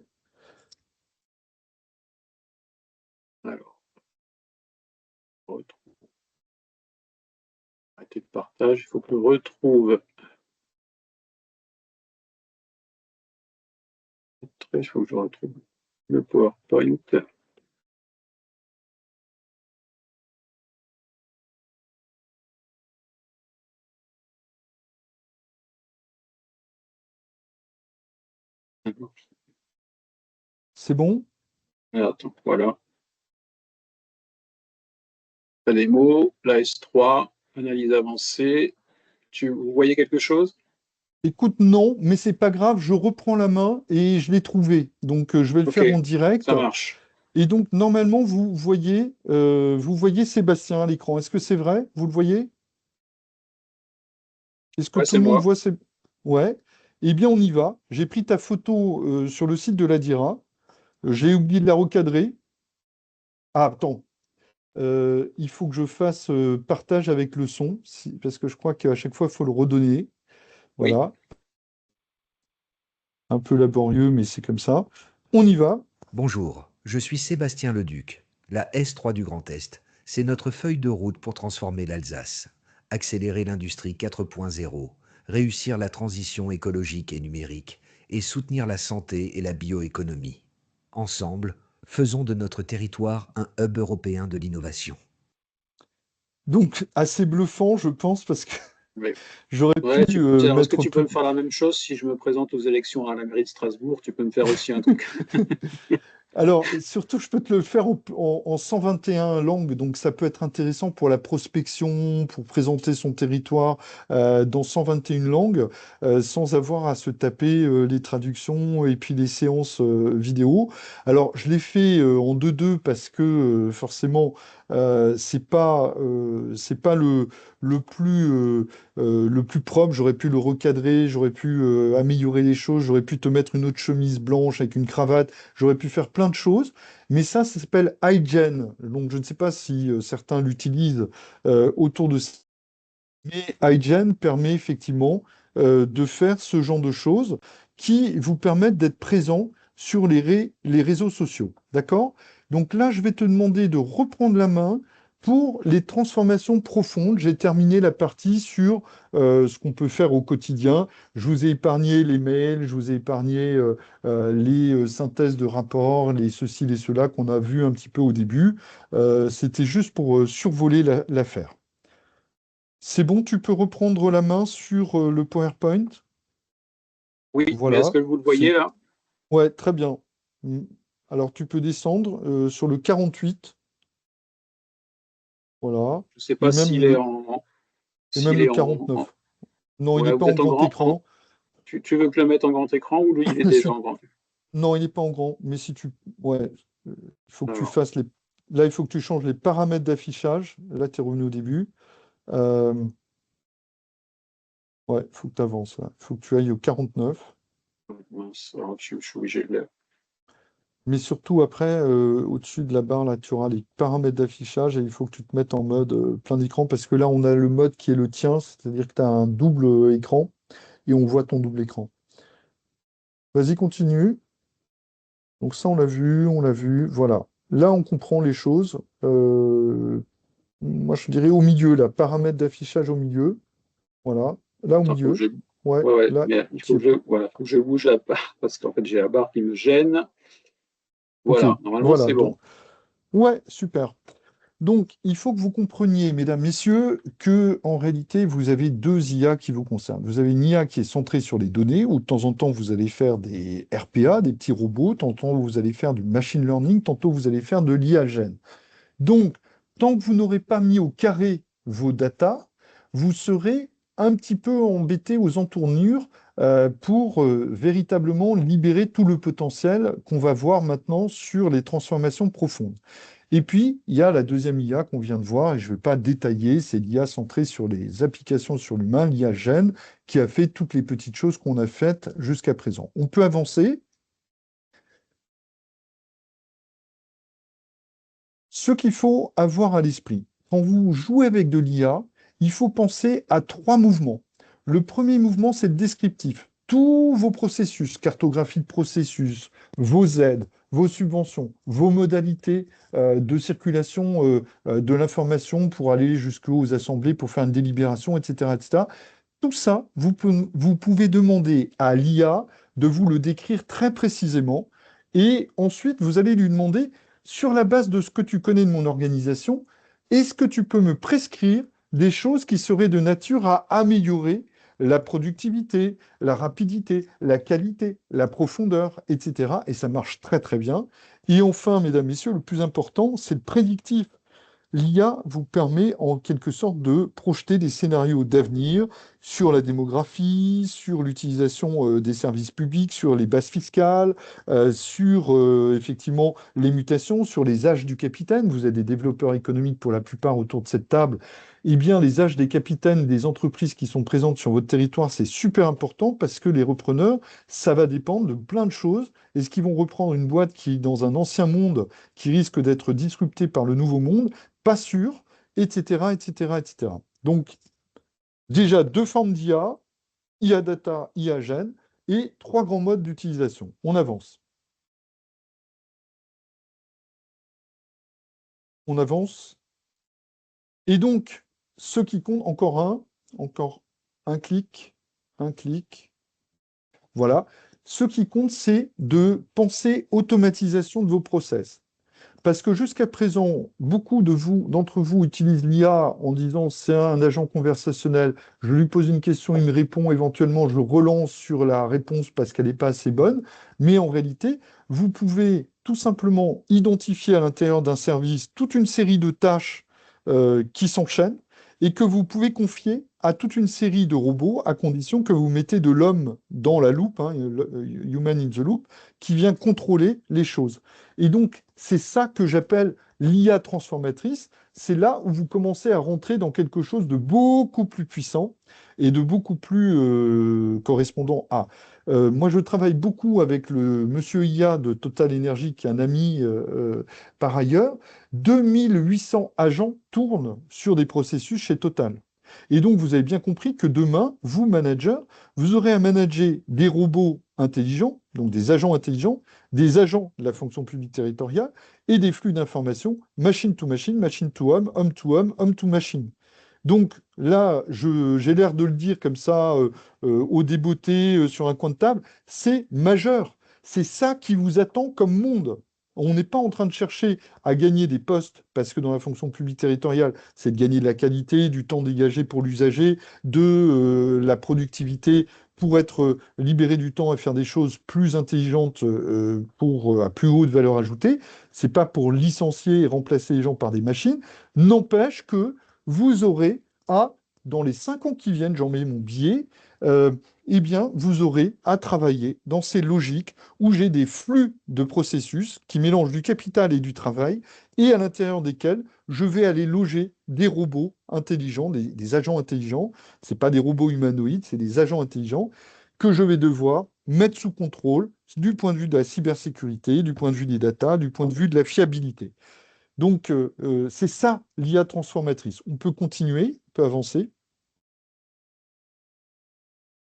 Alors, retrouve. Arrêtez de partage, il faut que je retrouve. Il faut que je retrouve le PowerPoint. C'est bon? Attends, voilà. La démo, la S3, analyse avancée. Vous voyez quelque chose? Écoute, non, mais c'est pas grave, je reprends la main et je l'ai trouvé. Donc je vais le Ok, faire en direct. ça marche. Et donc normalement vous voyez Sébastien à l'écran. Est-ce que c'est vrai? Vous le voyez? Est-ce que Ouais, tout c'est le monde moi. voit ces... Ouais. Eh bien, on y va. J'ai pris ta photo sur le site de la DIRA. J'ai oublié de la recadrer. Ah, attends. Il faut que je fasse partage avec le son, parce que je crois qu'à chaque fois, il faut le redonner. Oui. Voilà. Un peu laborieux, mais c'est comme ça. On y va. Bonjour, je suis Sébastien Leduc. La S3 du Grand Est, c'est notre feuille de route pour transformer l'Alsace, accélérer l'industrie 4.0, réussir la transition écologique et numérique et soutenir la santé et la bioéconomie. Ensemble, faisons de notre territoire un hub européen de l'innovation. Donc, assez bluffant, je pense, parce que Oui. j'aurais pu Ouais, alors, est-ce que mettre tu peux plus. me faire la même chose si je me présente aux élections à la mairie de Strasbourg? Tu peux me faire aussi un truc. Alors, surtout, je peux te le faire en 121 langues, donc ça peut être intéressant pour la prospection, pour présenter son territoire dans 121 langues, sans avoir à se taper les traductions et puis les séances vidéo. Alors, je l'ai fait en 2-2 parce que forcément, c'est pas le plus propre. J'aurais pu le recadrer, j'aurais pu améliorer les choses, j'aurais pu te mettre une autre chemise blanche avec une cravate. J'aurais pu faire plein de choses, mais ça s'appelle iGen. Donc, je ne sais pas si certains l'utilisent autour de ça. Mais iGen permet effectivement de faire ce genre de choses qui vous permettent d'être présent sur les réseaux sociaux. D'accord? Donc là, je vais te demander de reprendre la main pour les transformations profondes. J'ai terminé la partie sur ce qu'on peut faire au quotidien. Je vous ai épargné les mails, je vous ai épargné les synthèses de rapports, les ceci, les cela qu'on a vu un petit peu au début. C'était juste pour survoler l'affaire. C'est bon, tu peux reprendre la main sur le PowerPoint. Oui, mais est-ce Voilà, que vous le voyez c'est... là? Ouais, très bien. Mm. Alors, tu peux descendre sur le 48, voilà, Je ne sais et pas s'il même le est en- 49. Non, il n'est Ouais, pas vous en êtes en grand grand. écran. Tu veux que je le mette en grand écran ou lui, il est déjà Si- en grand? Non, il n'est pas en grand, mais si tu... Ouais, il faut que tu Alors, fasses les... Là, il faut que tu changes les paramètres d'affichage. Là, tu es revenu au début. Euh, Ouais, il faut que tu avances. Il faut que tu ailles au 49. mince, alors, je suis obligé de le. Mais surtout, après, au-dessus de la barre, là, tu auras les paramètres d'affichage et il faut que tu te mettes en mode plein d'écran parce que là, on a le mode qui est le tien, c'est-à-dire que tu as un double écran et on voit ton double écran. Vas-y, continue. Donc ça, on l'a vu, voilà. Là, on comprend les choses. Moi, je dirais au milieu, là, paramètres d'affichage au milieu. Voilà. Là, au Attends, faut que milieu. je. Ouais, Ouais, ouais, là, mais il faut t'y es que je, pas. voilà, faut que je bouge la barre parce qu'en fait, j'ai la barre qui me gêne. OK, Voilà, normalement, voilà. c'est bon. Donc, ouais, super. Donc, il faut que vous compreniez, mesdames, messieurs, que en réalité, vous avez deux IA qui vous concernent. Vous avez une IA qui est centrée sur les données, où de temps en temps, vous allez faire des RPA, des petits robots, tantôt vous allez faire du machine learning, tantôt vous allez faire de l'IA Gen. Donc, tant que vous n'aurez pas mis au carré vos datas, vous serez un petit peu embêté aux entournures pour véritablement libérer tout le potentiel qu'on va voir maintenant sur les transformations profondes. Et puis, il y a la deuxième IA qu'on vient de voir, et je ne vais pas détailler, c'est l'IA centrée sur les applications sur l'humain, l'IA Gen, qui a fait toutes les petites choses qu'on a faites jusqu'à présent. On peut avancer. Ce qu'il faut avoir à l'esprit, quand vous jouez avec de l'IA, il faut penser à trois mouvements. Le premier mouvement, c'est le descriptif. Tous vos processus, cartographie de processus, vos aides, vos subventions, vos modalités de circulation de l'information pour aller jusqu'aux assemblées, pour faire une délibération, etc., etc. Tout ça, vous pouvez demander à l'IA de vous le décrire très précisément. Et ensuite, vous allez lui demander, sur la base de ce que tu connais de mon organisation, est-ce que tu peux me prescrire des choses qui seraient de nature à améliorer la productivité, la rapidité, la qualité, la profondeur, etc. Et ça marche très très bien. Et enfin, mesdames, messieurs, le plus important, c'est le prédictif. L'IA vous permet en quelque sorte de projeter des scénarios d'avenir sur la démographie, sur l'utilisation des services publics, sur les bases fiscales, sur effectivement les mutations, sur les âges du capitaine. Vous avez des développeurs économiques pour la plupart autour de cette table. Eh bien, les âges des capitaines des entreprises qui sont présentes sur votre territoire, c'est super important parce que les repreneurs, ça va dépendre de plein de choses. Est-ce qu'ils vont reprendre une boîte qui, dans un ancien monde, qui risque d'être disruptée par le nouveau monde? Pas sûr, etc., etc., etc. Donc, déjà, deux formes d'IA, IA data, IA gen, et trois grands modes d'utilisation. On avance. On avance. Et donc, ce qui compte, encore un clic, un clic. Voilà. Ce qui compte, c'est de penser automatisation de vos process. Parce que jusqu'à présent, beaucoup d'entre vous utilisent l'IA en disant c'est un agent conversationnel, je lui pose une question, il me répond, éventuellement je relance sur la réponse parce qu'elle n'est pas assez bonne. Mais en réalité, vous pouvez tout simplement identifier à l'intérieur d'un service toute une série de tâches qui s'enchaînent et que vous pouvez confier à toute une série de robots à condition que vous mettez de l'homme dans la loupe, hein, human in the loop, qui vient contrôler les choses. Et donc, c'est ça que j'appelle l'IA transformatrice. C'est là où vous commencez à rentrer dans quelque chose de beaucoup plus puissant et de beaucoup plus correspondant à. Moi, je travaille beaucoup avec le monsieur IA de Total Energy, qui est un ami par ailleurs. 2800 agents tournent sur des processus chez Total. Et donc, vous avez bien compris que demain, vous, manager, vous aurez à manager des robots intelligents, donc des agents intelligents, des agents de la fonction publique territoriale et des flux d'informations machine to homme, homme to machine. Donc là, j'ai l'air de le dire comme ça, au débeauté, sur un coin de table, c'est majeur. C'est ça qui vous attend comme monde. On n'est pas en train de chercher à gagner des postes, parce que dans la fonction publique territoriale, c'est de gagner de la qualité, du temps dégagé pour l'usager, de la productivité pour être libéré du temps et faire des choses plus intelligentes pour à plus haute valeur ajoutée. C'est pas pour licencier et remplacer les gens par des machines. N'empêche que vous aurez dans les 5 ans qui viennent, j'en mets mon billet, eh bien, vous aurez à travailler dans ces logiques où j'ai des flux de processus qui mélangent du capital et du travail, et à l'intérieur desquels je vais aller loger des robots intelligents, des agents intelligents. Ce pas des robots humanoïdes, c'est des agents intelligents que je vais devoir mettre sous contrôle du point de vue de la cybersécurité, du point de vue des datas, du point de vue de la fiabilité. Donc, c'est ça l'IA transformatrice. On peut continuer, on peut avancer.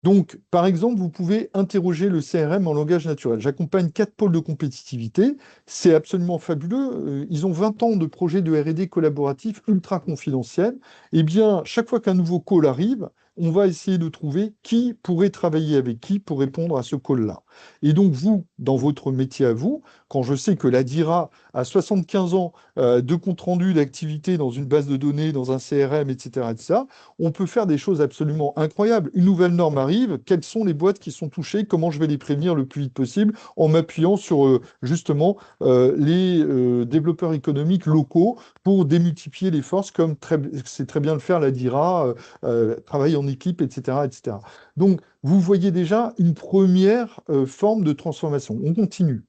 Donc, par exemple, vous pouvez interroger le CRM en langage naturel. J'accompagne 4 pôles de compétitivité. C'est absolument fabuleux. Ils ont 20 ans de projets de R&D collaboratif ultra confidentiels. Eh bien, chaque fois qu'un nouveau call arrive, on va essayer de trouver qui pourrait travailler avec qui pour répondre à ce call-là. Et donc, vous, dans votre métier à vous, quand je sais que la DIRA a 75 ans de compte-rendu d'activité dans une base de données, dans un CRM, etc., etc., on peut faire des choses absolument incroyables. Une nouvelle norme arrive, quelles sont les boîtes qui sont touchées, comment je vais les prévenir le plus vite possible, en m'appuyant sur justement les développeurs économiques locaux pour démultiplier les forces, comme c'est très bien le faire la DIRA, travail en équipe, etc., etc. Donc, vous voyez déjà une première forme de transformation. On continue.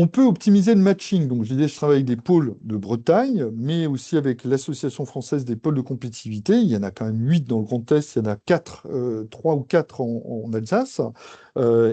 On peut optimiser le matching. Donc, je disais, je travaille avec des pôles de Bretagne, mais aussi avec l'Association française des pôles de compétitivité. Il y en a quand même 8 dans le Grand Est, il y en a 4, 3 ou 4 en Alsace.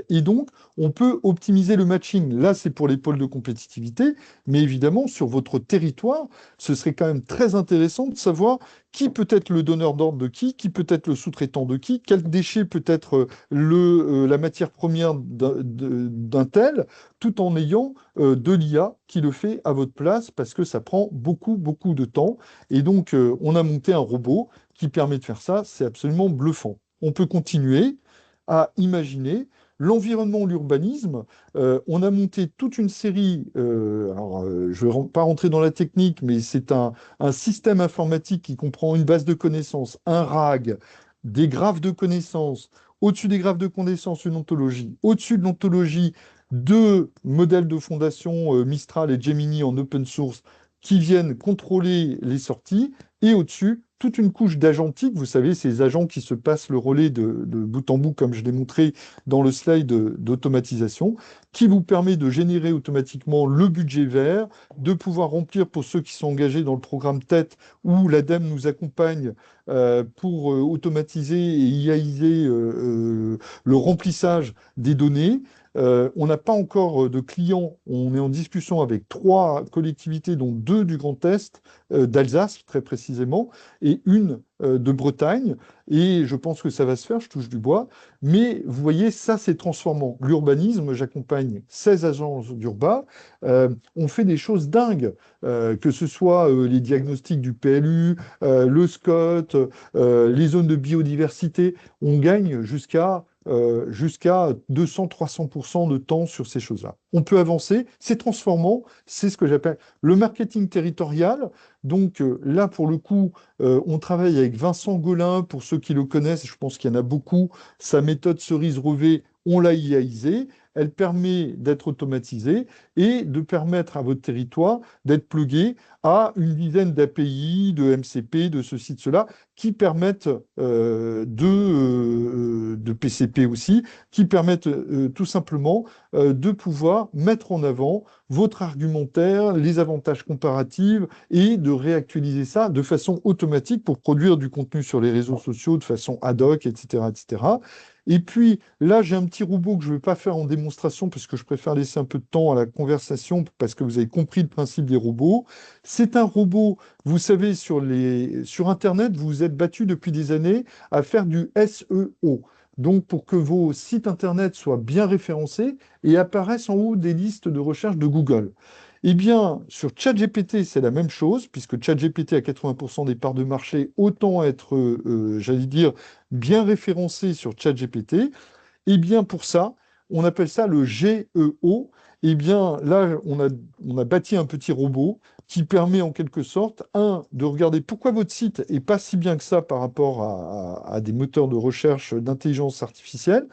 Et donc, on peut optimiser le matching. Là, c'est pour les pôles de compétitivité, mais évidemment, sur votre territoire, ce serait quand même très intéressant de savoir qui peut être le donneur d'ordre de qui peut être le sous-traitant de qui, quel déchet peut être la matière première d'un tel, tout en ayant de l'IA qui le fait à votre place parce que ça prend beaucoup, beaucoup de temps. Et donc, on a monté un robot qui permet de faire ça. C'est absolument bluffant. On peut continuer à imaginer l'environnement, l'urbanisme. On a monté toute une série, je ne vais pas rentrer dans la technique, mais c'est un système informatique qui comprend une base de connaissances, un RAG, des graphes de connaissances, au-dessus des graphes de connaissances, une ontologie, au-dessus de l'ontologie, deux modèles de fondation, Mistral et Gemini en open source, qui viennent contrôler les sorties, et au-dessus, toute une couche d'agentique, vous savez, ces agents qui se passent le relais de bout en bout, comme je l'ai montré dans le slide d'automatisation, qui vous permet de générer automatiquement le budget vert, de pouvoir remplir pour ceux qui sont engagés dans le programme TET, où l'ADEME nous accompagne pour automatiser et IAiser le remplissage des données. On n'a pas encore de clients. On est en discussion avec 3 collectivités, dont 2 du Grand Est, d'Alsace très précisément, et une de Bretagne. Et je pense que ça va se faire, je touche du bois. Mais vous voyez, ça, c'est transformant. L'urbanisme, j'accompagne 16 agences d'urbain. On fait des choses dingues, que ce soit les diagnostics du PLU, le SCOT, les zones de biodiversité. On gagne jusqu'à 200-300% de temps sur ces choses-là. On peut avancer, c'est transformant, c'est ce que j'appelle le marketing territorial. Donc là, pour le coup, on travaille avec Vincent Golin, pour ceux qui le connaissent, je pense qu'il y en a beaucoup. Sa méthode cerise revée, on l'a IAisée. Elle permet d'être automatisée et de permettre à votre territoire d'être plugué à une dizaine d'API, de MCP, de ceci, de cela, qui permettent de PCP aussi, qui permettent tout simplement de pouvoir mettre en avant votre argumentaire, les avantages comparatifs et de réactualiser ça de façon automatique pour produire du contenu sur les réseaux sociaux de façon ad hoc, etc., etc. Et puis là, j'ai un petit robot que je ne vais pas faire en démonstration parce que je préfère laisser un peu de temps à la conversation parce que vous avez compris le principe des robots. C'est un robot, vous savez, sur Internet, vous vous êtes battu depuis des années à faire du SEO. Donc, pour que vos sites Internet soient bien référencés et apparaissent en haut des listes de recherche de Google. Eh bien, sur ChatGPT, c'est la même chose, puisque ChatGPT a 80% des parts de marché, autant être, j'allais dire, bien référencé sur ChatGPT. Eh bien, pour ça, on appelle ça le GEO. Eh bien, là, on a bâti un petit robot qui permet en quelque sorte, de regarder pourquoi votre site est pas si bien que ça par rapport à des moteurs de recherche d'intelligence artificielle,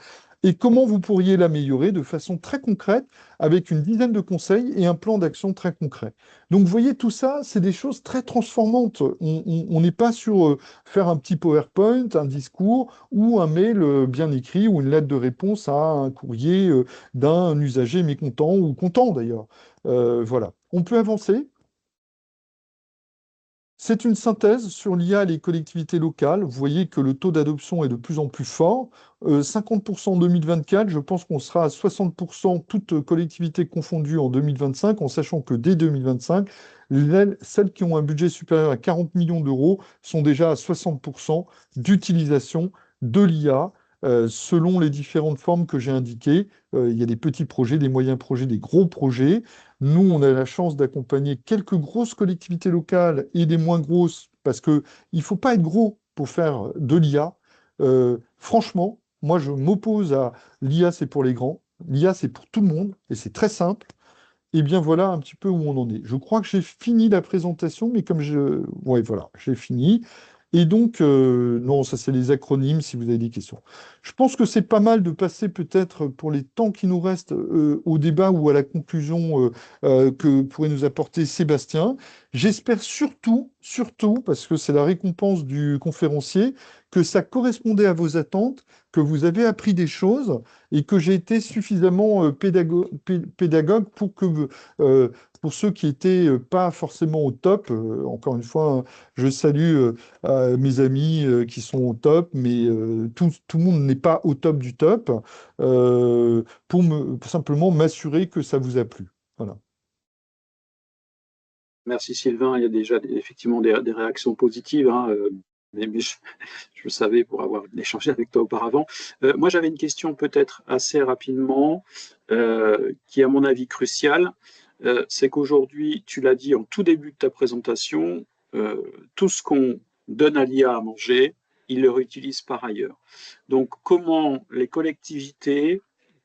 et comment vous pourriez l'améliorer de façon très concrète, avec une dizaine de conseils et un plan d'action très concret. Donc, vous voyez, tout ça, c'est des choses très transformantes. On n'est pas sur faire un petit PowerPoint, un discours, ou un mail bien écrit, ou une lettre de réponse à un courrier d'un usager mécontent, ou content d'ailleurs. Voilà. On peut avancer. C'est une synthèse sur l'IA et les collectivités locales. Vous voyez que le taux d'adoption est de plus en plus fort. 50% en 2024, je pense qu'on sera à 60% toutes collectivités confondues en 2025, en sachant que dès 2025, celles qui ont un budget supérieur à 40 millions d'euros sont déjà à 60% d'utilisation de l'IA. Selon les différentes formes que j'ai indiquées, il y a des petits projets, des moyens projets, des gros projets. Nous, on a la chance d'accompagner quelques grosses collectivités locales et des moins grosses, parce qu'il ne faut pas être gros pour faire de l'IA. Franchement, moi, je m'oppose à l'IA, c'est pour les grands. L'IA, c'est pour tout le monde, et c'est très simple. Et bien voilà un petit peu où on en est. Je crois que j'ai fini la présentation, mais comme je... Ouais, voilà, j'ai fini. Et donc, non, ça c'est les acronymes si vous avez des questions. Je pense que c'est pas mal de passer peut-être pour les temps qui nous restent au débat ou à la conclusion que pourrait nous apporter Sébastien. J'espère surtout, parce que c'est la récompense du conférencier, que ça correspondait à vos attentes, que vous avez appris des choses et que j'ai été suffisamment pédagogue pour que euh, pour ceux qui étaient pas forcément au top, encore une fois, hein, je salue mes amis qui sont au top, mais tout le monde n'est pas au top du top, simplement m'assurer que ça vous a plu. Voilà. Merci Sylvain, il y a déjà effectivement des réactions positives, hein, mais je le savais pour avoir échangé avec toi auparavant. Moi j'avais une question peut-être assez rapidement, qui est à mon avis cruciale. C'est qu'aujourd'hui, tu l'as dit en tout début de ta présentation, tout ce qu'on donne à l'IA à manger, il le réutilise par ailleurs. Donc comment les collectivités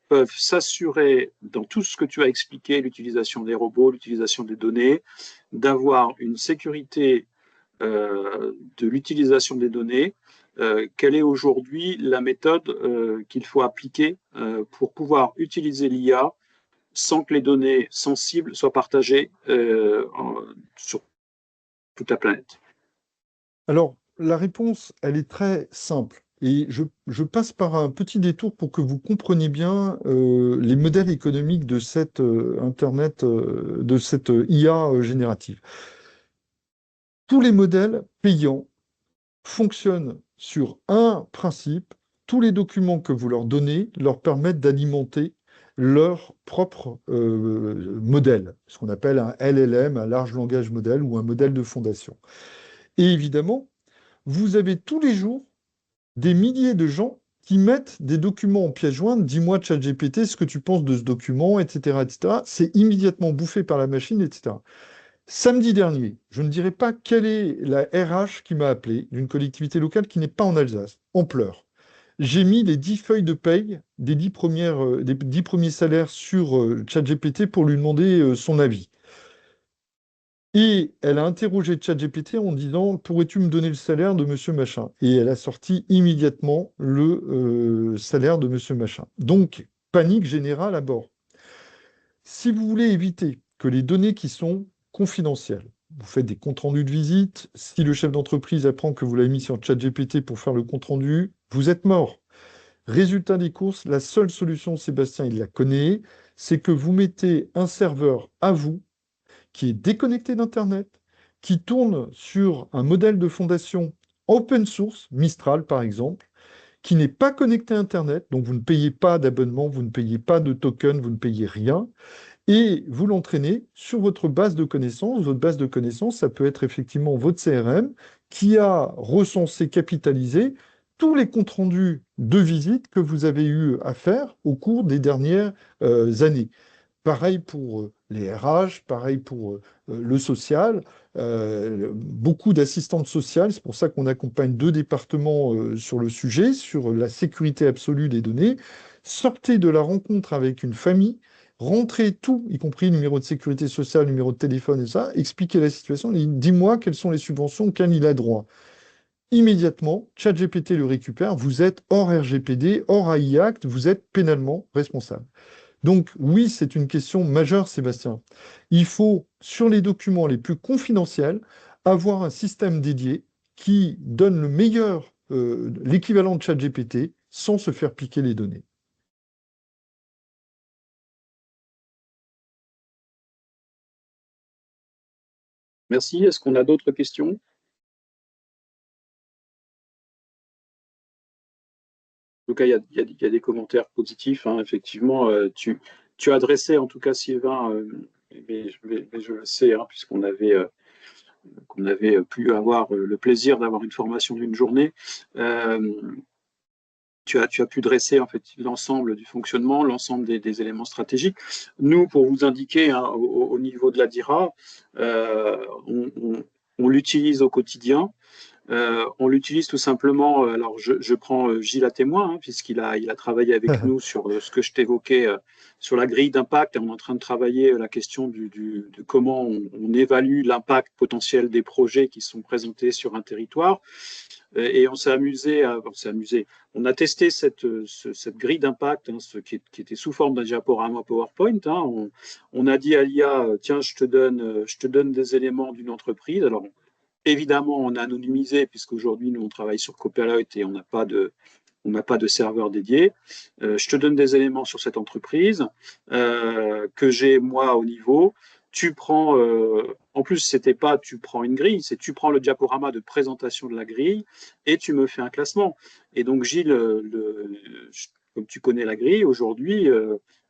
peuvent s'assurer, dans tout ce que tu as expliqué, l'utilisation des robots, l'utilisation des données, d'avoir une sécurité de l'utilisation des données. Quelle est aujourd'hui la méthode qu'il faut appliquer pour pouvoir utiliser l'IA sans que les données sensibles soient partagées sur toute la planète? Alors, la réponse, elle est très simple. Et je passe par un petit détour pour que vous compreniez bien les modèles économiques de cette Internet, de cette IA générative. Tous les modèles payants fonctionnent sur un principe. Tous les documents que vous leur donnez leur permettent d'alimenter leur propre modèle, ce qu'on appelle un LLM, un large langage modèle ou un modèle de fondation. Et évidemment, vous avez tous les jours des milliers de gens qui mettent des documents en pièce jointe. Dis-moi, ChatGPT, ce que tu penses de ce document, etc., etc. C'est immédiatement bouffé par la machine, etc. Samedi dernier, je ne dirais pas quelle est la RH qui m'a appelé d'une collectivité locale qui n'est pas en Alsace, en pleurs. J'ai mis les 10 feuilles de paye des 10 des 10 premiers salaires sur ChatGPT pour lui demander son avis. Et elle a interrogé ChatGPT en disant, pourrais-tu me donner le salaire de monsieur machin? Et elle a sorti immédiatement le salaire de monsieur machin. Donc, panique générale à bord. Si vous voulez éviter que les données qui sont confidentielles, vous faites des comptes rendus de visite, si le chef d'entreprise apprend que vous l'avez mis sur ChatGPT pour faire le compte rendu, vous êtes mort. Résultat des courses, la seule solution, Sébastien, il la connaît, c'est que vous mettez un serveur à vous qui est déconnecté d'Internet, qui tourne sur un modèle de fondation open source, Mistral par exemple, qui n'est pas connecté à Internet, donc vous ne payez pas d'abonnement, vous ne payez pas de token, vous ne payez rien, et vous l'entraînez sur votre base de connaissances. Votre base de connaissances, ça peut être effectivement votre CRM qui a recensé, capitalisé tous les comptes rendus de visite que vous avez eu à faire au cours des dernières années. Pareil pour les RH, pareil pour le social, beaucoup d'assistantes sociales. C'est pour ça qu'on accompagne 2 départements sur le sujet, sur la sécurité absolue des données. Sortez de la rencontre avec une famille, rentrez tout, y compris numéro de sécurité sociale, numéro de téléphone et ça, expliquez la situation, et dis-moi quelles sont les subventions auxquelles il a droit. Immédiatement, ChatGPT le récupère, vous êtes hors RGPD, hors AI Act, vous êtes pénalement responsable. Donc oui, c'est une question majeure, Sébastien. Il faut, sur les documents les plus confidentiels, avoir un système dédié qui donne le meilleur, l'équivalent de ChatGPT, sans se faire piquer les données. Merci. Est-ce qu'on a d'autres questions? En tout cas, il y a des commentaires positifs, hein. Effectivement, tu as adressé, en tout cas, Sylvain, mais je le sais, hein, qu'on avait pu avoir le plaisir d'avoir une formation d'une journée. Tu as pu dresser en fait l'ensemble du fonctionnement, l'ensemble des éléments stratégiques. Nous, pour vous indiquer, hein, au niveau de la DIRA, on l'utilise au quotidien. On l'utilise tout simplement, alors je prends Gilles à témoin, hein, il a travaillé avec nous sur ce que je t'évoquais sur la grille d'impact. On est en train de travailler la question de comment on évalue l'impact potentiel des projets qui sont présentés sur un territoire. Et on s'est amusé, on a testé cette grille d'impact, hein, qui était sous forme d'un diaporama PowerPoint. Hein. On a dit à l'IA, tiens, je te donne des éléments d'une entreprise. Alors, évidemment, on a anonymisé, puisqu'aujourd'hui, nous, on travaille sur Copilot et on n'a pas de serveur dédié. Je te donne des éléments sur cette entreprise que j'ai, moi, au niveau. Tu prends, en plus, c'était pas tu prends une grille, c'est tu prends le diaporama de présentation de la grille et tu me fais un classement. Et donc, Gilles, comme tu connais la grille aujourd'hui,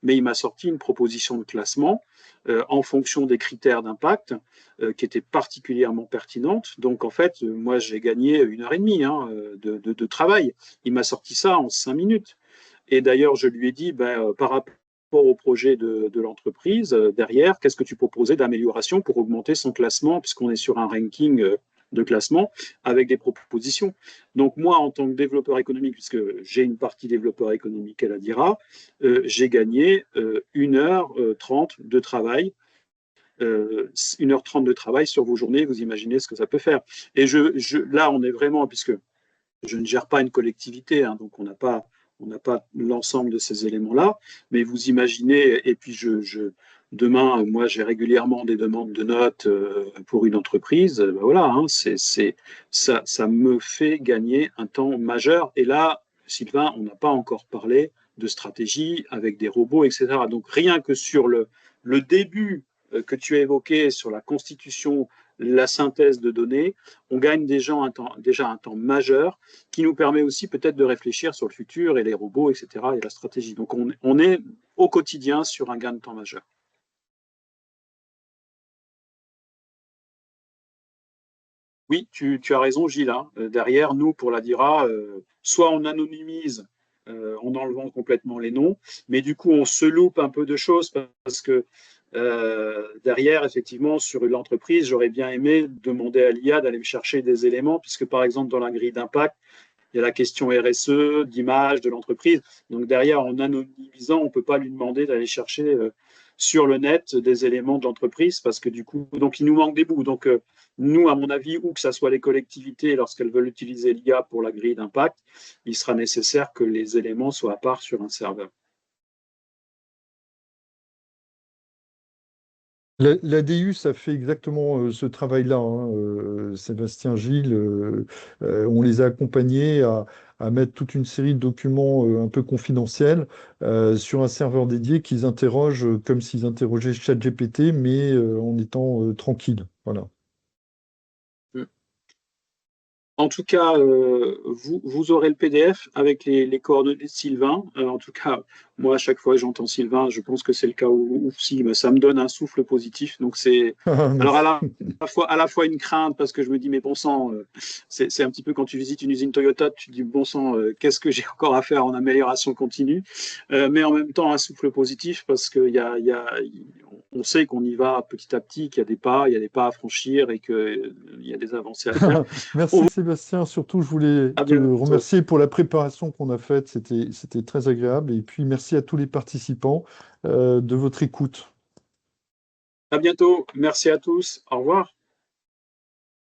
mais il m'a sorti une proposition de classement en fonction des critères d'impact qui étaient particulièrement pertinentes. Donc, en fait, moi, j'ai gagné 1 heure et demie hein, de travail. Il m'a sorti ça en 5 minutes. Et d'ailleurs, je lui ai dit, par rapport au projet de l'entreprise, derrière, qu'est-ce que tu proposais d'amélioration pour augmenter son classement, puisqu'on est sur un ranking de classement, avec des propositions. Donc moi, en tant que développeur économique, puisque j'ai une partie développeur économique à la DIRA, j'ai gagné 1h30 de travail 1h30 de travail sur vos journées, vous imaginez ce que ça peut faire. Et là, on est vraiment, puisque je ne gère pas une collectivité, hein, donc on n'a pas l'ensemble de ces éléments-là, mais vous imaginez, et puis demain, moi j'ai régulièrement des demandes de notes pour une entreprise, voilà, hein, ça me fait gagner un temps majeur. Et là, Sylvain, on n'a pas encore parlé de stratégie avec des robots, etc. Donc rien que sur le début que tu as évoqué sur la constitution, la synthèse de données, on gagne déjà un temps majeur qui nous permet aussi peut-être de réfléchir sur le futur et les robots, etc. et la stratégie. Donc on est au quotidien sur un gain de temps majeur. Oui, tu as raison, Gilles. Hein. Derrière, nous, pour la DIRA, soit on anonymise en enlevant complètement les noms, mais du coup, on se loupe un peu de choses parce que derrière, effectivement, sur l'entreprise, j'aurais bien aimé demander à l'IA d'aller me chercher des éléments, puisque par exemple, dans la grille d'impact, il y a la question RSE, d'image de l'entreprise. Donc derrière, en anonymisant, on ne peut pas lui demander d'aller chercher sur le net des éléments de l'entreprise parce que du coup, donc il nous manque des bouts. Donc nous, à mon avis, ou que ce soit les collectivités lorsqu'elles veulent utiliser l'IA pour la grille d'impact, il sera nécessaire que les éléments soient à part sur un serveur. L'ADU, ça fait exactement ce travail-là, hein, Sébastien Gilles. On les a accompagnés à mettre toute une série de documents un peu confidentiels sur un serveur dédié qu'ils interrogent comme s'ils interrogeaient ChatGPT, mais en étant tranquilles. Voilà. En tout cas, vous aurez le PDF avec les coordonnées de Sylvain. En tout cas, moi, à chaque fois que j'entends Sylvain, je pense que c'est le cas où ça me donne un souffle positif. Donc, c'est alors à la fois une crainte parce que je me dis, mais bon sang, c'est un petit peu quand tu visites une usine Toyota, tu te dis, bon sang, qu'est-ce que j'ai encore à faire en amélioration continue, mais en même temps, un souffle positif parce que on sait qu'on y va petit à petit, qu'il y a des pas à franchir et qu'il y a des avancées à faire. Merci Sébastien. Surtout, je voulais te remercier pour la préparation qu'on a faite. C'était très agréable. Et puis, merci à tous les participants de votre écoute. À bientôt. Merci à tous. Au revoir.